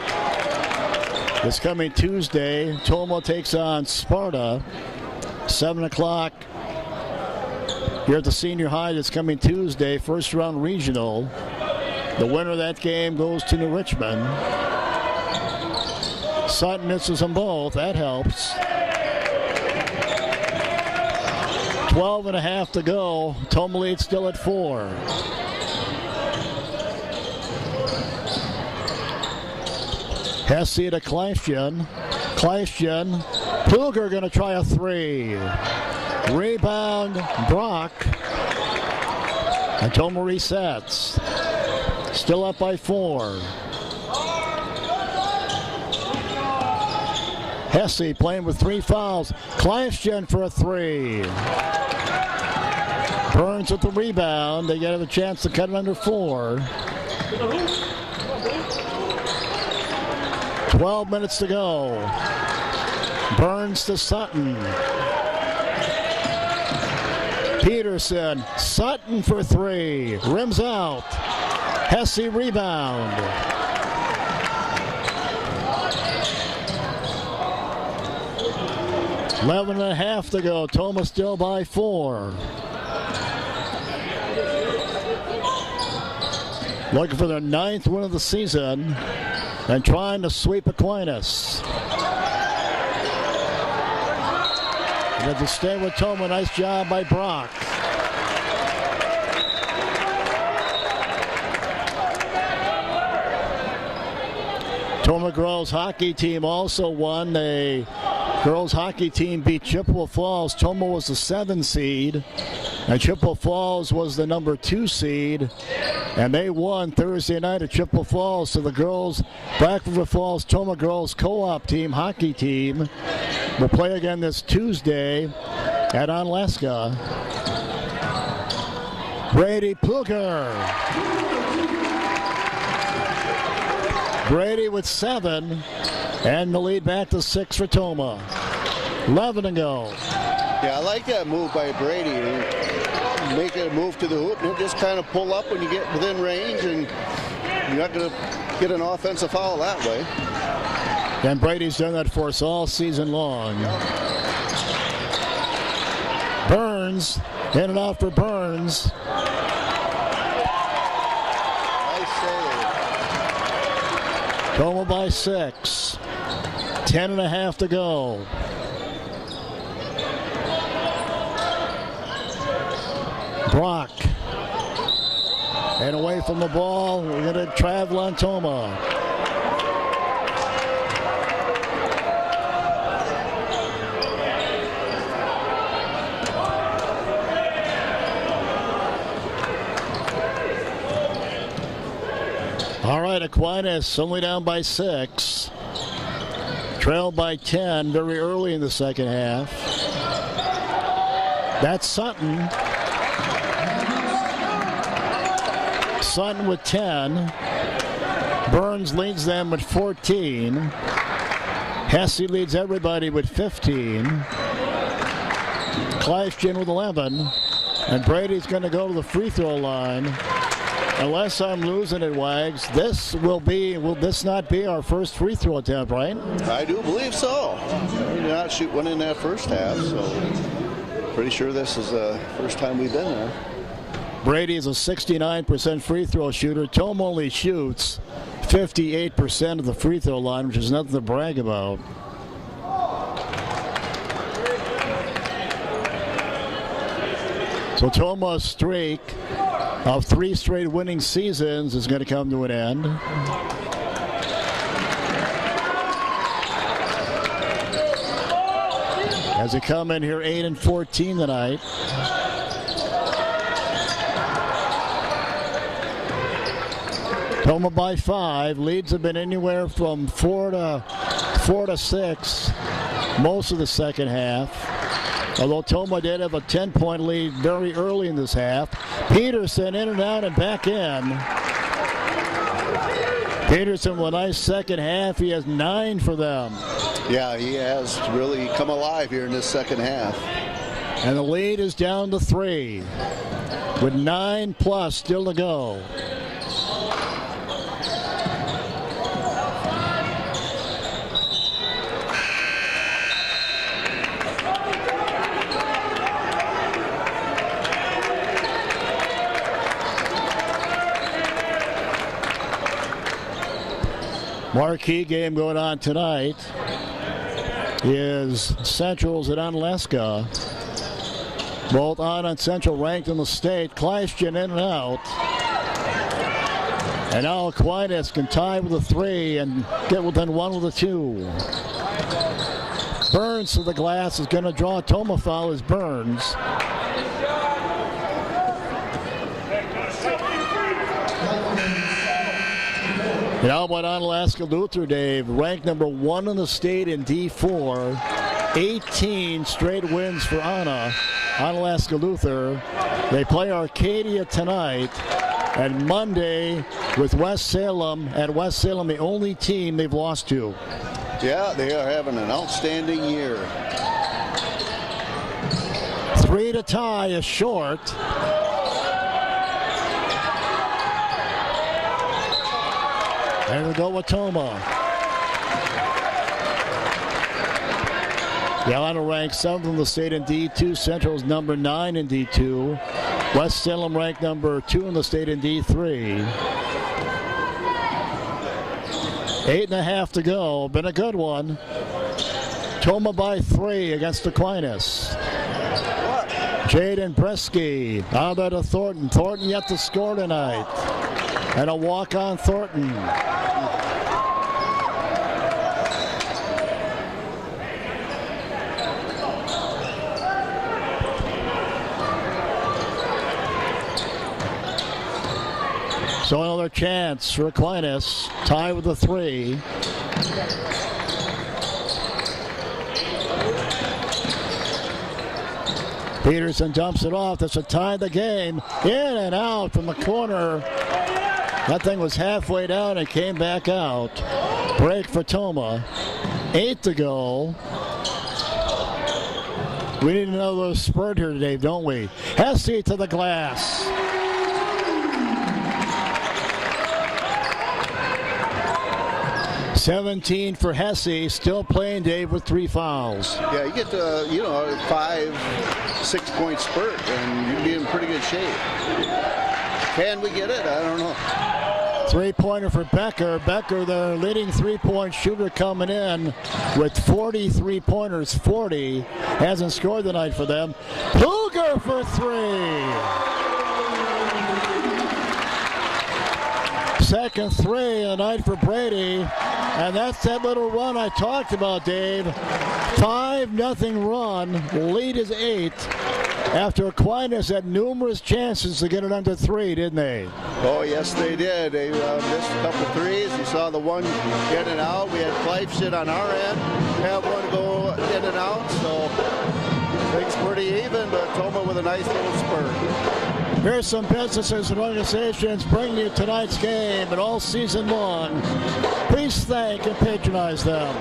This coming Tuesday, Toma takes on Sparta. 7 o'clock here at the senior high this coming Tuesday, first round regional. The winner of that game goes to New Richmond. Sutton misses them both. That helps. 12.5 to go. Toma lead still at 4. Hesse to Kleifchen. Kleifchen. Pluger going to try a 3. Rebound, Brock. And Toma resets. Still up by 4. Hesse playing with 3 fouls. Kleifgen for a 3. Burns with the rebound. They get a chance to cut it under 4. 12 minutes to go. Burns to Sutton. Peterson. Sutton for 3. Rims out. Hesse rebound. 11.5 to go. Toma still by 4. Looking for their 9th win of the season and trying to sweep Aquinas. They have to stay with Toma. Nice job by Brock. Toma girls hockey team also won. The girls hockey team beat Chippewa Falls. Toma was the 7 seed, and Chippewa Falls was the number 2 seed. And they won Thursday night at Chippewa Falls. So the girls, Black River Falls Toma girls co-op team, hockey team, will play again this Tuesday at Onalaska. Brady Pluger. Brady with 7, and the lead back to 6 for Toma. 11 to go. Yeah, I like that move by Brady. Make it a move to the hoop and just kind of pull up when you get within range, and you're not going to get an offensive foul that way. And Brady's done that for us all season long. Burns, in and out for Burns. Nice save. Toma by 6. 10.5 to go. Brock. And away from the ball. We're going to travel on Toma. All right, Aquinas only down by 6. Trailed by 10 very early in the second half. That's Sutton. Sutton with 10. Burns leads them with 14. Hesse leads everybody with 15. Kleifgen with 11. And Brady's going to go to the free throw line. Unless I'm losing it, Wags, will this not be our first free throw attempt, right? I do believe so. We did not shoot one in that first half, so pretty sure this is the first time we've been there. Brady is a 69% free throw shooter. Toma only shoots 58% of the free throw line, which is nothing to brag about. So Toma's streak of 3 straight winning seasons is going to come to an end. As they come in here 8-14 tonight. Toma by 5. Leads have been anywhere from 4 to 6 most of the second half. Although Toma did have a 10-point lead very early in this half. Peterson in and out and back in. Peterson with a nice second half. He has 9 for them. Yeah, he has really come alive here in this second half. And the lead is down to 3 with 9 plus still to go. Marquee game going on tonight is Central's at Onalaska. Both on Central ranked in the state. Kleifgen in and out. And now Aquinas can tie with a 3 and get within 1 with a 2. Burns to the glass is going to draw a Toma foul as Burns. Now about Onalaska Luther, Dave, ranked number 1 in the state in D4. 18 straight wins for Onalaska Luther. They play Arcadia tonight, and Monday with West Salem. At West Salem, the only team they've lost to. Yeah, they are having an outstanding year. 3 to tie is short. There we go with Toma. Yalana ranks 7th in the state in D2. Central is number 9 in D2. West Salem ranked number 2 in the state in D3. 8.5 to go. Been a good one. Toma by 3 against Aquinas. Jaden Bresky out there to Thornton. Thornton yet to score tonight. And a walk on Thornton. So another chance for Aquinas. Tie with the 3. Peterson dumps it off. That's a tie the game. In and out from the corner. That thing was halfway down and came back out. Break for Toma. 8 to go. We need another spurt here today, don't we? Hesse to the glass. $17 for Hesse, still playing, Dave, with 3 fouls. Yeah, you get to, a 5-6 point spurt, and you'd be in pretty good shape. Can we get it? I don't know. 3-pointer for Becker. Becker, their leading 3-point shooter, coming in with 40 3-pointers, 40. Hasn't scored tonight for them. Pluger for 3. Second 3 of the night for Brady. And that's that little run I talked about, Dave. 5-0 run. Lead is 8. After Aquinas had numerous chances to get it under 3, didn't they? Oh, yes, they did. They missed a couple threes. You saw the one in and out. We had Fleifshit on our end. Have one go in and out. So things pretty even, but Toma with a nice little spurt. Here's some businesses and organizations bringing you tonight's game and all season long. Please thank and patronize them.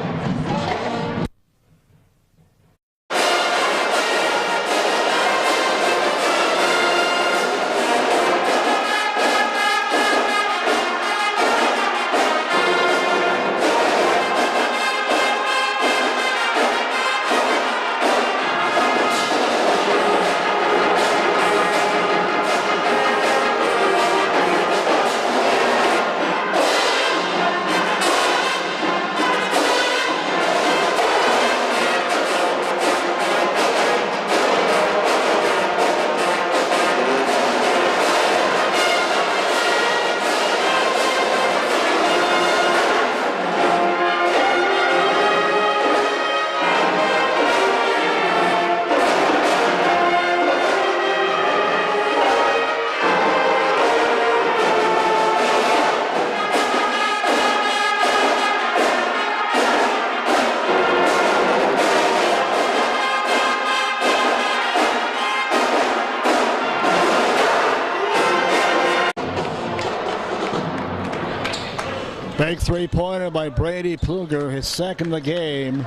Big 3-pointer by Brady Pluger, his second of the game,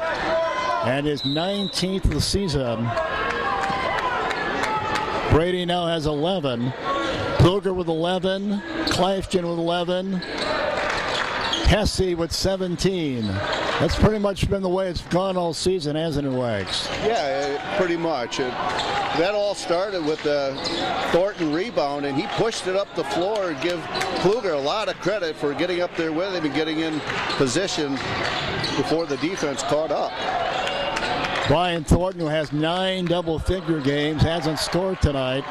and his 19th of the season. Brady now has 11. Pluger with 11. Kleifgen with 11. Hesse with 17. That's pretty much been the way it's gone all season, hasn't it, Wags? Yeah, pretty much. That all started with the Thornton rebound, and he pushed it up the floor and give Pluger a lot of credit for getting up there with him and getting in position before the defense caught up. Brian Thornton, who has 9 double-figure games, hasn't scored tonight.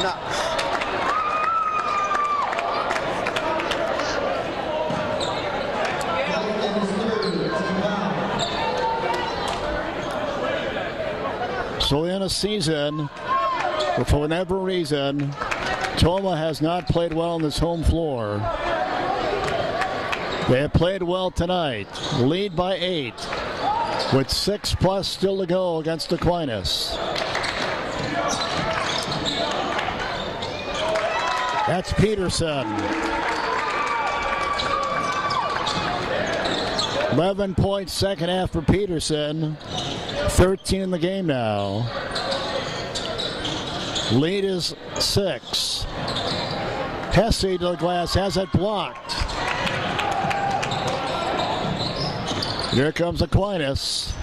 Nuts. So in a season, for whatever reason, Toma has not played well on this home floor. They have played well tonight. Lead by 8 with 6+ still to go against Aquinas. That's Peterson. 11 points second half for Peterson. 13 in the game now. Lead is 6. Hesse to the glass, has it blocked. Here comes Aquinas.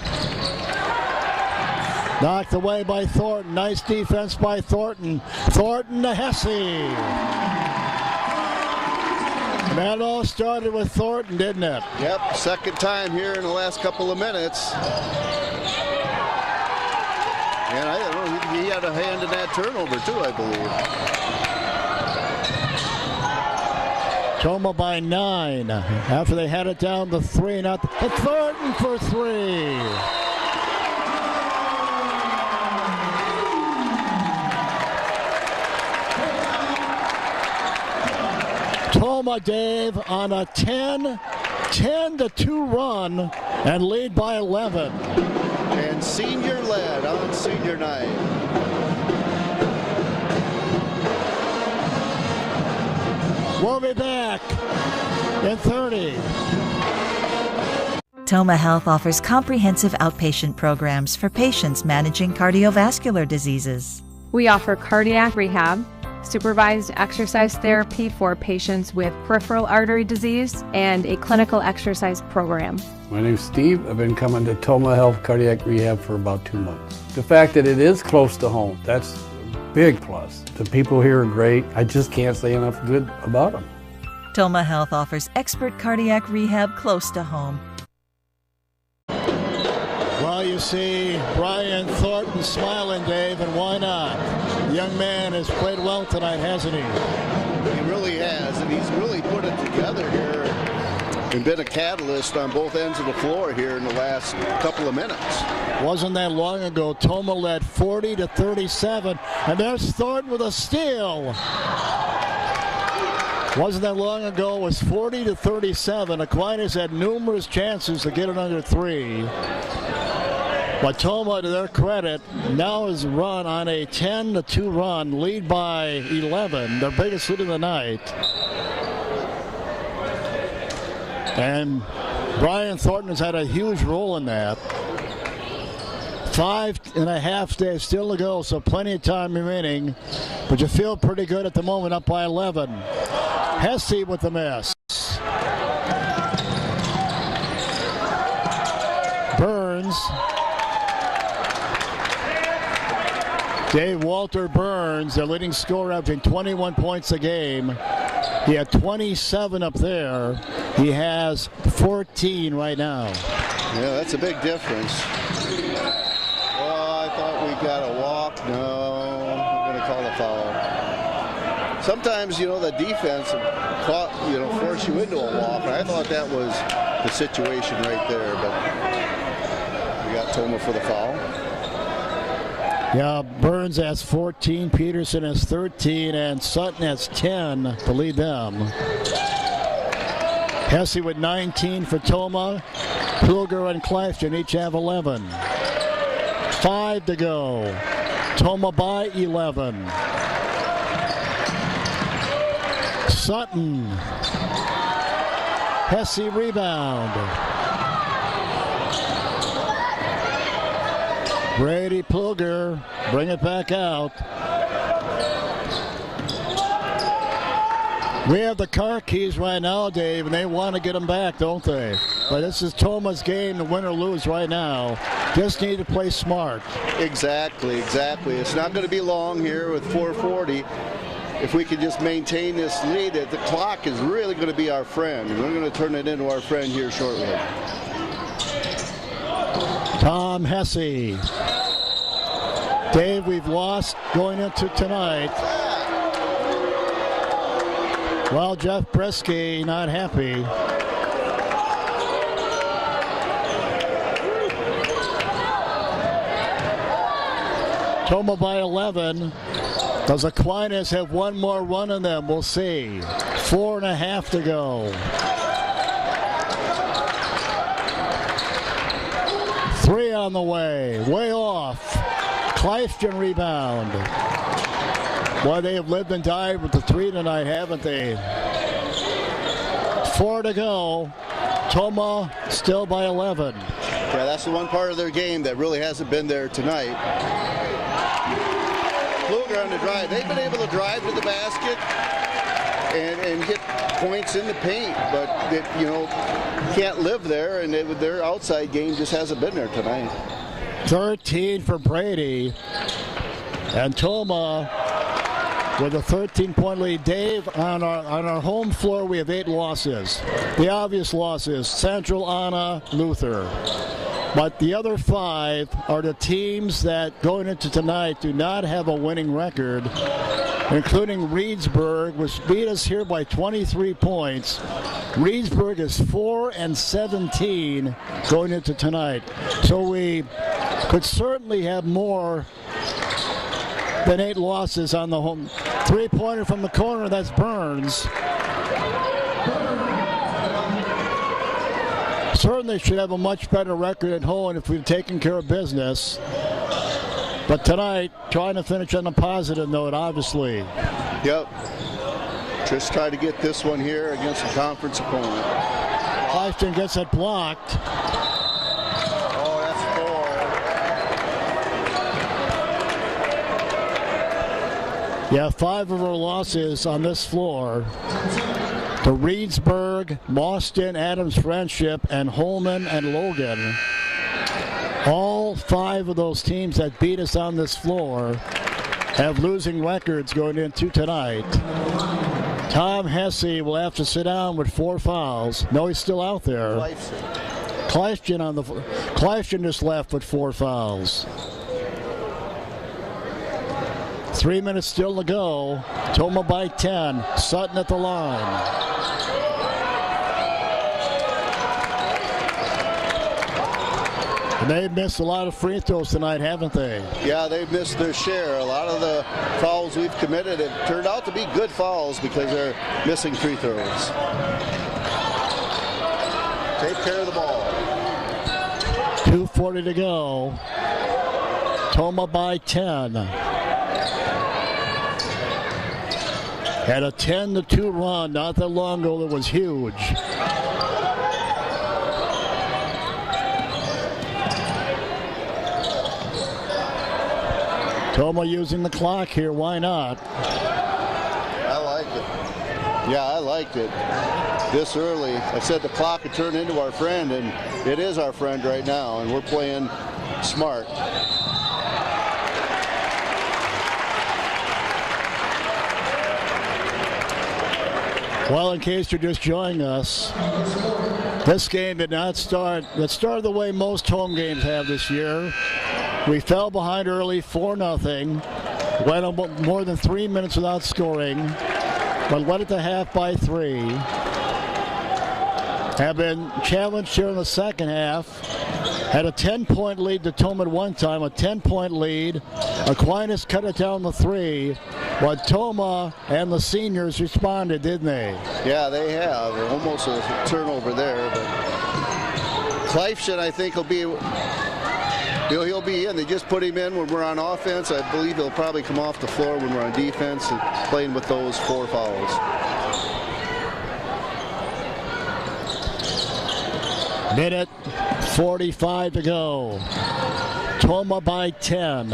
Knocked away by Thornton. Nice defense by Thornton. Thornton to Hesse. And that all started with Thornton, didn't it? Yep, second time here in the last couple of minutes. And I don't know, he had a hand in that turnover too, I believe. Toma by 9 after they had it down to 3. Now Thornton for 3. Toma, Dave, on a 10-2 run and lead by 11. And senior led on senior night. We'll be back in 30. Toma Health offers comprehensive outpatient programs for patients managing cardiovascular diseases. We offer cardiac rehab, supervised exercise therapy for patients with peripheral artery disease, and a clinical exercise program. My name's Steve. I've been coming to Toma Health Cardiac Rehab for about 2 months. The fact that it is close to home, that's a big plus. The people here are great. I just can't say enough good about them. Toma Health offers expert cardiac rehab close to home. Well, you see Brian Thornton smiling, Dave, and why not? The young man has played well tonight, hasn't he? He really has, and he's really put it together here and been a catalyst on both ends of the floor here in the last couple of minutes. Wasn't that long ago, Toma led 40-37, and there's Thornton with a steal. Wasn't that long ago, it was 40-37. Aquinas had numerous chances to get it under 3. But Toma, to their credit, now is run on a 10-2 run, lead by 11, their biggest lead of the night. And Brian Thornton has had a huge role in that. 5.5 days still to go, so plenty of time remaining. But you feel pretty good at the moment, up by 11. Hesse with the miss. Burns. Dave Walter Burns, their leading scorer, averaging 21 points a game. He had 27 up there. He has 14 right now. Yeah, that's a big difference. Oh, I thought we got a walk. No, I'm going to call a foul. Sometimes, you know, the defense force you into a walk. I thought that was the situation right there, but we got Toma for the foul. Yeah, Burns has 14, Peterson has 13, and Sutton has 10 to lead them. Hesse with 19 for Toma. Pilger and Clifton each have 11. 5 to go. Toma by 11. Sutton. Hesse rebound. Brady Pilger, bring it back out. We have the car keys right now, Dave, and they want to get them back, don't they? But this is Toma's game to win or lose right now. Just need to play smart. Exactly. It's not going to be long here with 4:40. If we can just maintain this lead, the clock is really going to be our friend. We're going to turn it into our friend here shortly. Tom Hesse. Dave, we've lost going into tonight. Well, Jeff Bresky not happy. Toma by 11. Does Aquinas have one more run in them? We'll see. 4.5 to go. 3 on the way. Way off. Clifton rebound. Boy, they have lived and died with the 3 tonight, haven't they? 4 to go. Toma still by 11. Yeah, that's the one part of their game that really hasn't been there tonight. Kluger on the drive. They've been able to drive to the basket and get points in the paint, but it, can't live there, and their outside game just hasn't been there tonight. 13 for Brady, and Toma with a 13-point lead. Dave, on our home floor, we have 8 losses. The obvious losses: Central, Anna, Luther. But the other 5 are the teams that, going into tonight, do not have a winning record, including Reedsburg, which beat us here by 23 points. Reedsburg is 4-17 going into tonight. So we could certainly have more than 8 losses on the home. 3-pointer from the corner, that's Burns. Certainly should have a much better record at home if we've taken care of business. But tonight, trying to finish on a positive note, obviously. Yep. Just try to get this one here against a conference opponent. Clifton gets it blocked. Oh, that's 4. Yeah, 5 of our losses on this floor. To Reedsburg, Boston, Adams Friendship, and Holman and Logan. All 5 of those teams that beat us on this floor have losing records going into tonight. Tom Hesse will have to sit down with 4 fouls. No, he's still out there. Clifton just left with 4 fouls. 3 minutes still to go. Toma by 10. Sutton at the line. And they've missed a lot of free throws tonight, haven't they? Yeah, they've missed their share. A lot of the fouls we've committed have turned out to be good fouls because they're missing free throws. Take care of the ball. 2:40 to go. Toma by 10. Had a 10-2 run not that long ago that was huge. Toma using the clock here, why not? I like it. Yeah, I liked it. This early, I said the clock could turn into our friend, and it is our friend right now, and we're playing smart. Well, in case you're just joining us, this game did not start. It started the way most home games have this year. We fell behind early, 4-0. Went more than 3 minutes without scoring, but led at the half by 3. Have been challenged here in the second half. Had a 10-point lead to Toma at one time, a 10-point lead. Aquinas cut it down to 3. But Toma and the seniors responded, didn't they? Yeah, they have. Almost a turnover there, but Clifton, I think, will be. He'll be in. They just put him in when we're on offense. I believe he'll probably come off the floor when we're on defense and playing with those 4 fouls. Minute 45 to go. Toma by 10.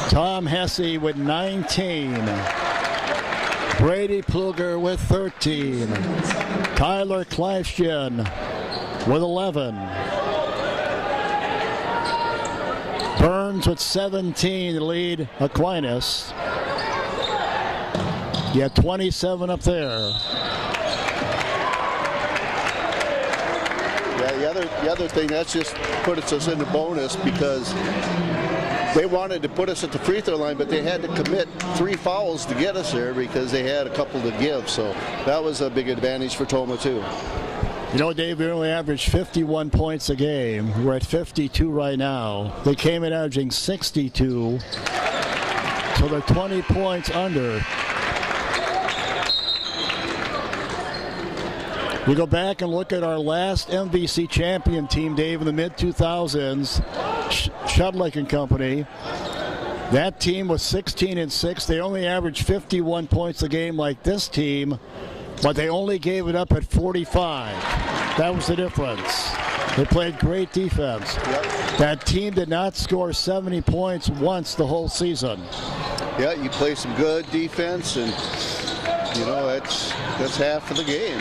Tom Hesse with 19. Brady Pluger with 13. Tyler Clifton with 11. Burns with 17 to lead Aquinas. You have 27 up there. Yeah, the other thing, that's just puts us in the bonus because they wanted to put us at the free throw line, but they had to commit 3 fouls to get us there because they had a couple to give. So that was a big advantage for Toma too. You know, Dave, they only averaged 51 points a game. We're at 52 right now. They came in averaging 62, so they're 20 points under. We go back and look at our last MVC champion team, Dave, in the mid-2000s, Shudlick and Company. That team was 16-6. They only averaged 51 points a game like this team, but they only gave it up at 45. That was the difference. They played great defense. Yep. That team did not score 70 points once the whole season. Yeah, you play some good defense, and you know that's half of the game.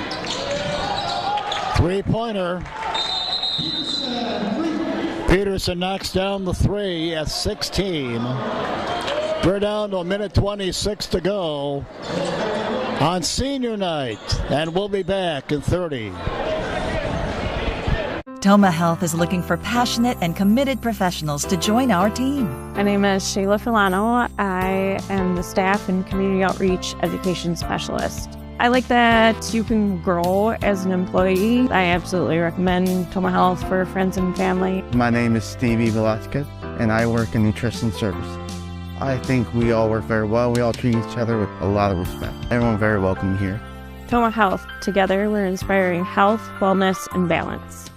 Three-pointer. Peterson knocks down the three at 16. We're down to a minute 26 to go on senior night, and we'll be back in 30. Toma Health is looking for passionate and committed professionals to join our team. My name is Shayla Filano. I am the Staff and Community Outreach Education Specialist. I like that you can grow as an employee. I absolutely recommend Toma Health for friends and family. My name is Stevie Velasquez, and I work in nutrition service. I think we all work very well. We all treat each other with a lot of respect. Everyone very welcome here. Toma Health. Together, we're inspiring health, wellness, and balance.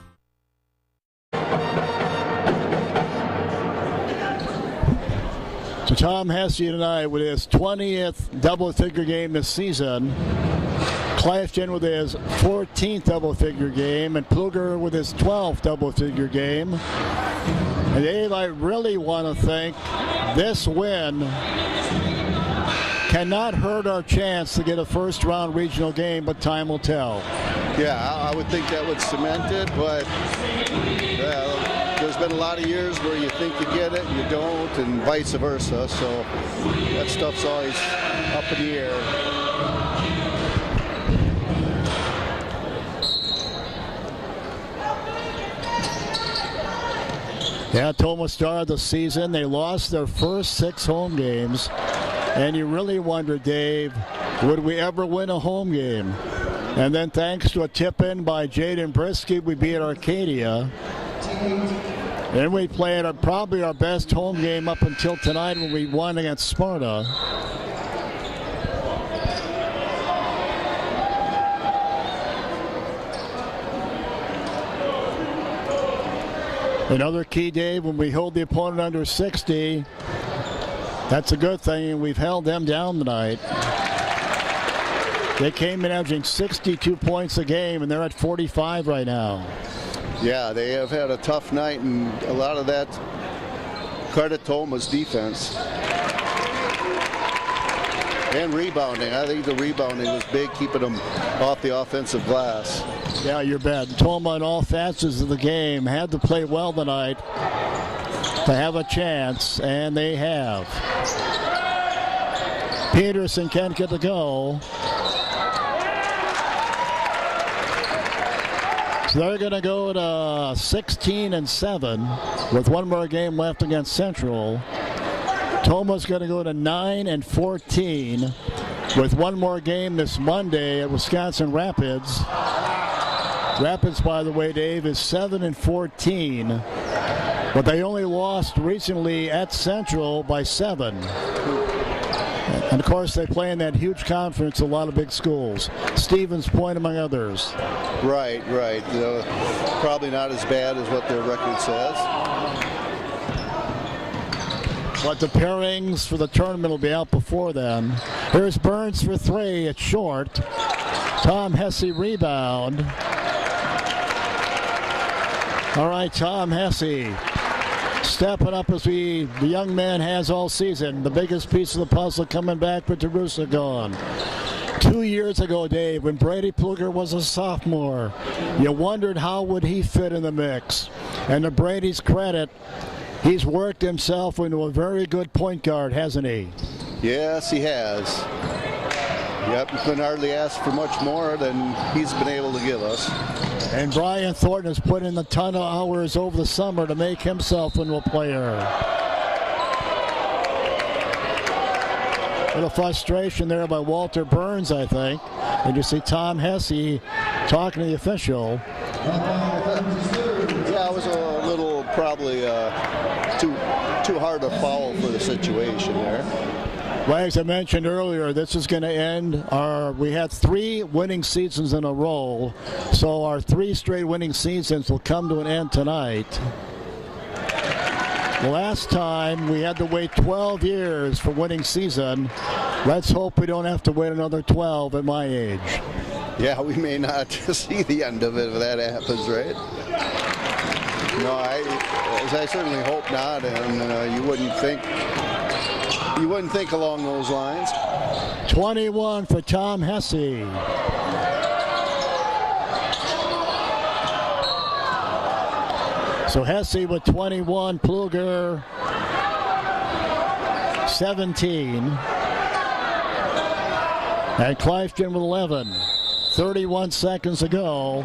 So Tom Hesse tonight with his 20th double-figure game this season. Clifton with his 14th double-figure game, and Pluger with his 12th double-figure game. And Dave, I really want to think this win cannot hurt our chance to get a first-round regional game, but time will tell. Yeah, I would think that would cement it, but there's been a lot of years where you think you get it, you don't, and vice versa. So that stuff's always up in the air. Yeah, Toma started the season. They lost their first 6 home games. And you really wonder, Dave, would we ever win a home game? And then thanks to a tip-in by Jaden Brisky, we beat Arcadia. And we played probably our best home game up until tonight when we won against Sparta. Another key, Dave, when we hold the opponent under 60, that's a good thing, and we've held them down tonight. They came in averaging 62 points a game, and they're at 45 right now. Yeah, they have had a tough night, and a lot of that credit Toma's defense. And rebounding. I think the rebounding was big, keeping them off the offensive glass. Yeah, you bet. Toma in all facets of the game had to play well tonight to have a chance, and they have. Peterson can't get the goal. So they're going to go to 16-7 with one more game left against Central. Toma's going to go to 9-14 with one more game this Monday at Wisconsin Rapids. Rapids, by the way, Dave, is 7-14, but they only lost recently at Central by 7. And of course, they play in that huge conference, a lot of big schools. Stevens Point, among others. Right. You know, probably not as bad as what their record says. But the pairings for the tournament will be out before then. Here's Burns for 3. It's short. Tom Hesse rebound. All right, Tom Hesse stepping up as the young man has all season. The biggest piece of the puzzle coming back with DeRussa gone. 2 years ago, Dave, when Brady Pluger was a sophomore, you wondered how would he fit in the mix. And to Brady's credit, he's worked himself into a very good point guard, hasn't he? Yes, he has. Yep, you couldn't hardly ask for much more than he's been able to give us. And Brian Thornton has put in a ton of hours over the summer to make himself into a player. A little frustration there by Walter Burns, I think. And you see Tom Hesse talking to the official. Yeah, it was a little probably too hard a foul for the situation there. Well, as I mentioned earlier, this is going to end we had 3 winning seasons in a row, so our 3 straight winning seasons will come to an end tonight. Last time we had to wait 12 years for winning season. Let's hope we don't have to wait another 12 at my age. Yeah, we may not see the end of it if that happens, right? No, I certainly hope not, and you wouldn't think along those lines. 21 for Tom Hesse. So Hesse with 21, Pluger 17, and Clifton with 11. 31 seconds to go,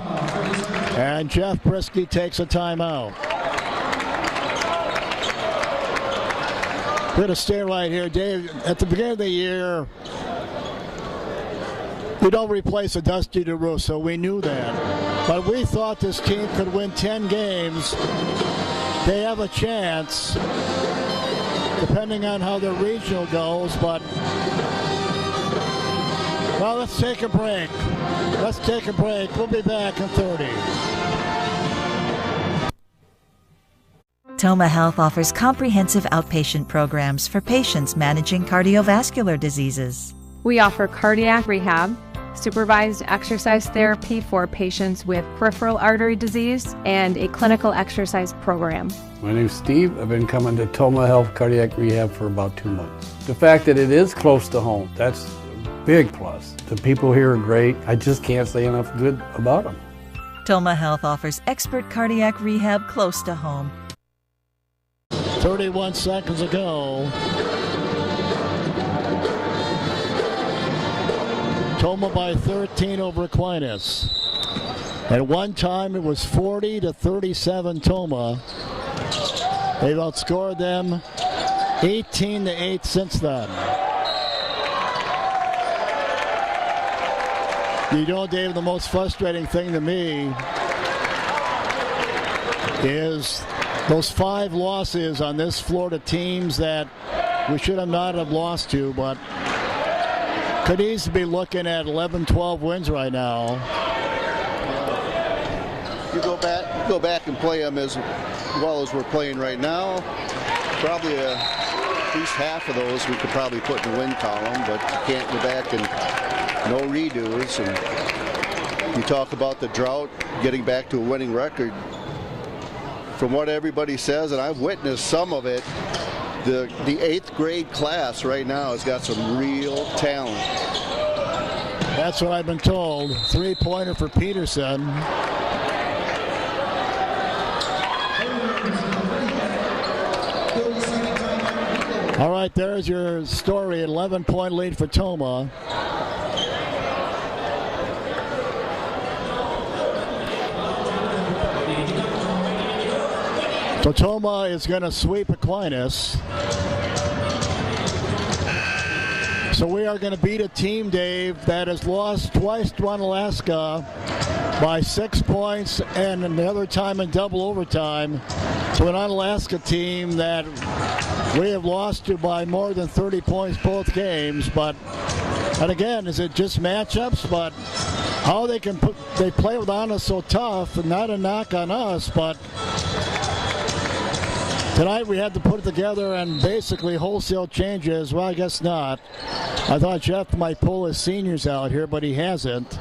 and Jeff Brisky takes a timeout. We're going to stay right here, Dave. At the beginning of the year, we don't replace a Dusty DeRusso. We knew that. But we thought this team could win 10 games. They have a chance, depending on how their regional goes. But, well, let's take a break. We'll be back in 30. Toma Health offers comprehensive outpatient programs for patients managing cardiovascular diseases. We offer cardiac rehab, supervised exercise therapy for patients with peripheral artery disease, and a clinical exercise program. My name's Steve. I've been coming to Toma Health Cardiac Rehab for about 2 months. The fact that it is close to home, that's a big plus. The people here are great. I just can't say enough good about them. Toma Health offers expert cardiac rehab close to home. 31 seconds ago. Toma by 13 over Aquinas. At one time it was 40-37 Toma. They've outscored them 18-8 since then. You know, Dave, the most frustrating thing to me is those 5 losses on this floor to teams that we should have not have lost to, but could easily be looking at 11-12 wins right now. You go back and play them as well as we're playing right now. Probably at least half of those we could probably put in the win column, but you can't go back and no redos. And you talk about the drought, getting back to a winning record. From what everybody says, and I've witnessed some of it, the 8th grade class right now has got some real talent. That's what I've been told. 3-pointer for Peterson. All right, there's your story. 11-point lead for Toma. So Toma is going to sweep Aquinas. So we are going to beat a team, Dave, that has lost twice to Alaska by 6 points and the other time in double overtime to an Alaska team that we have lost to by more than 30 points both games. But, and again, is it just matchups? But how they play without us so tough, and not a knock on us, but tonight we had to put it together and basically wholesale changes. Well, I guess not. I thought Jeff might pull his seniors out here, but he hasn't.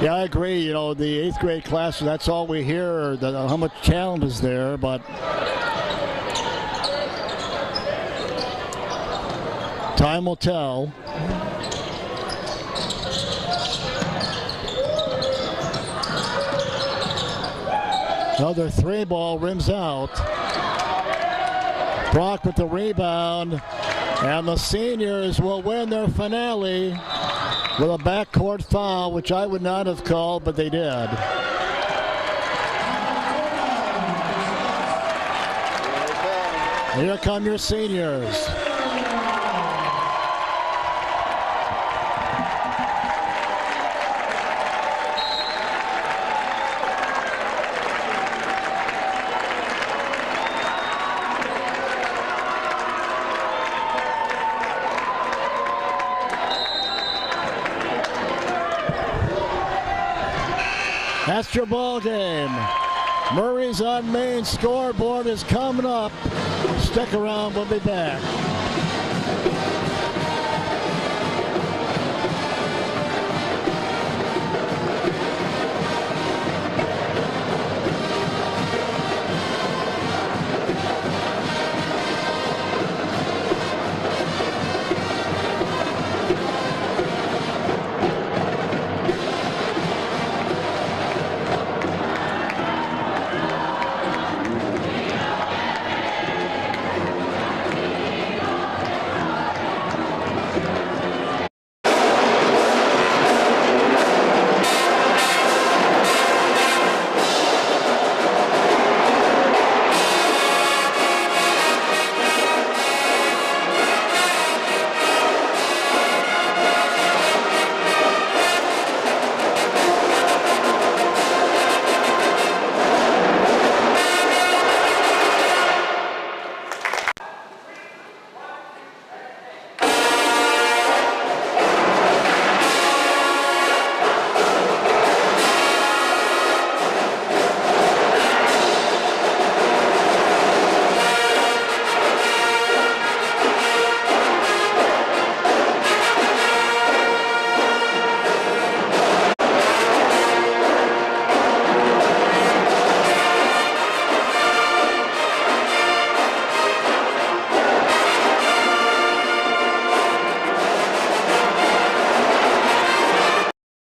Yeah, I agree. You know, the 8th grade class, that's all we hear, how much talent is there, but time will tell. Another 3-ball rims out. Brock with the rebound, and the seniors will win their finale with a backcourt foul, which I would not have called, but they did. Here come your seniors. That's your ball game. Murray's on main. Scoreboard is coming up. Stick around. We'll be back.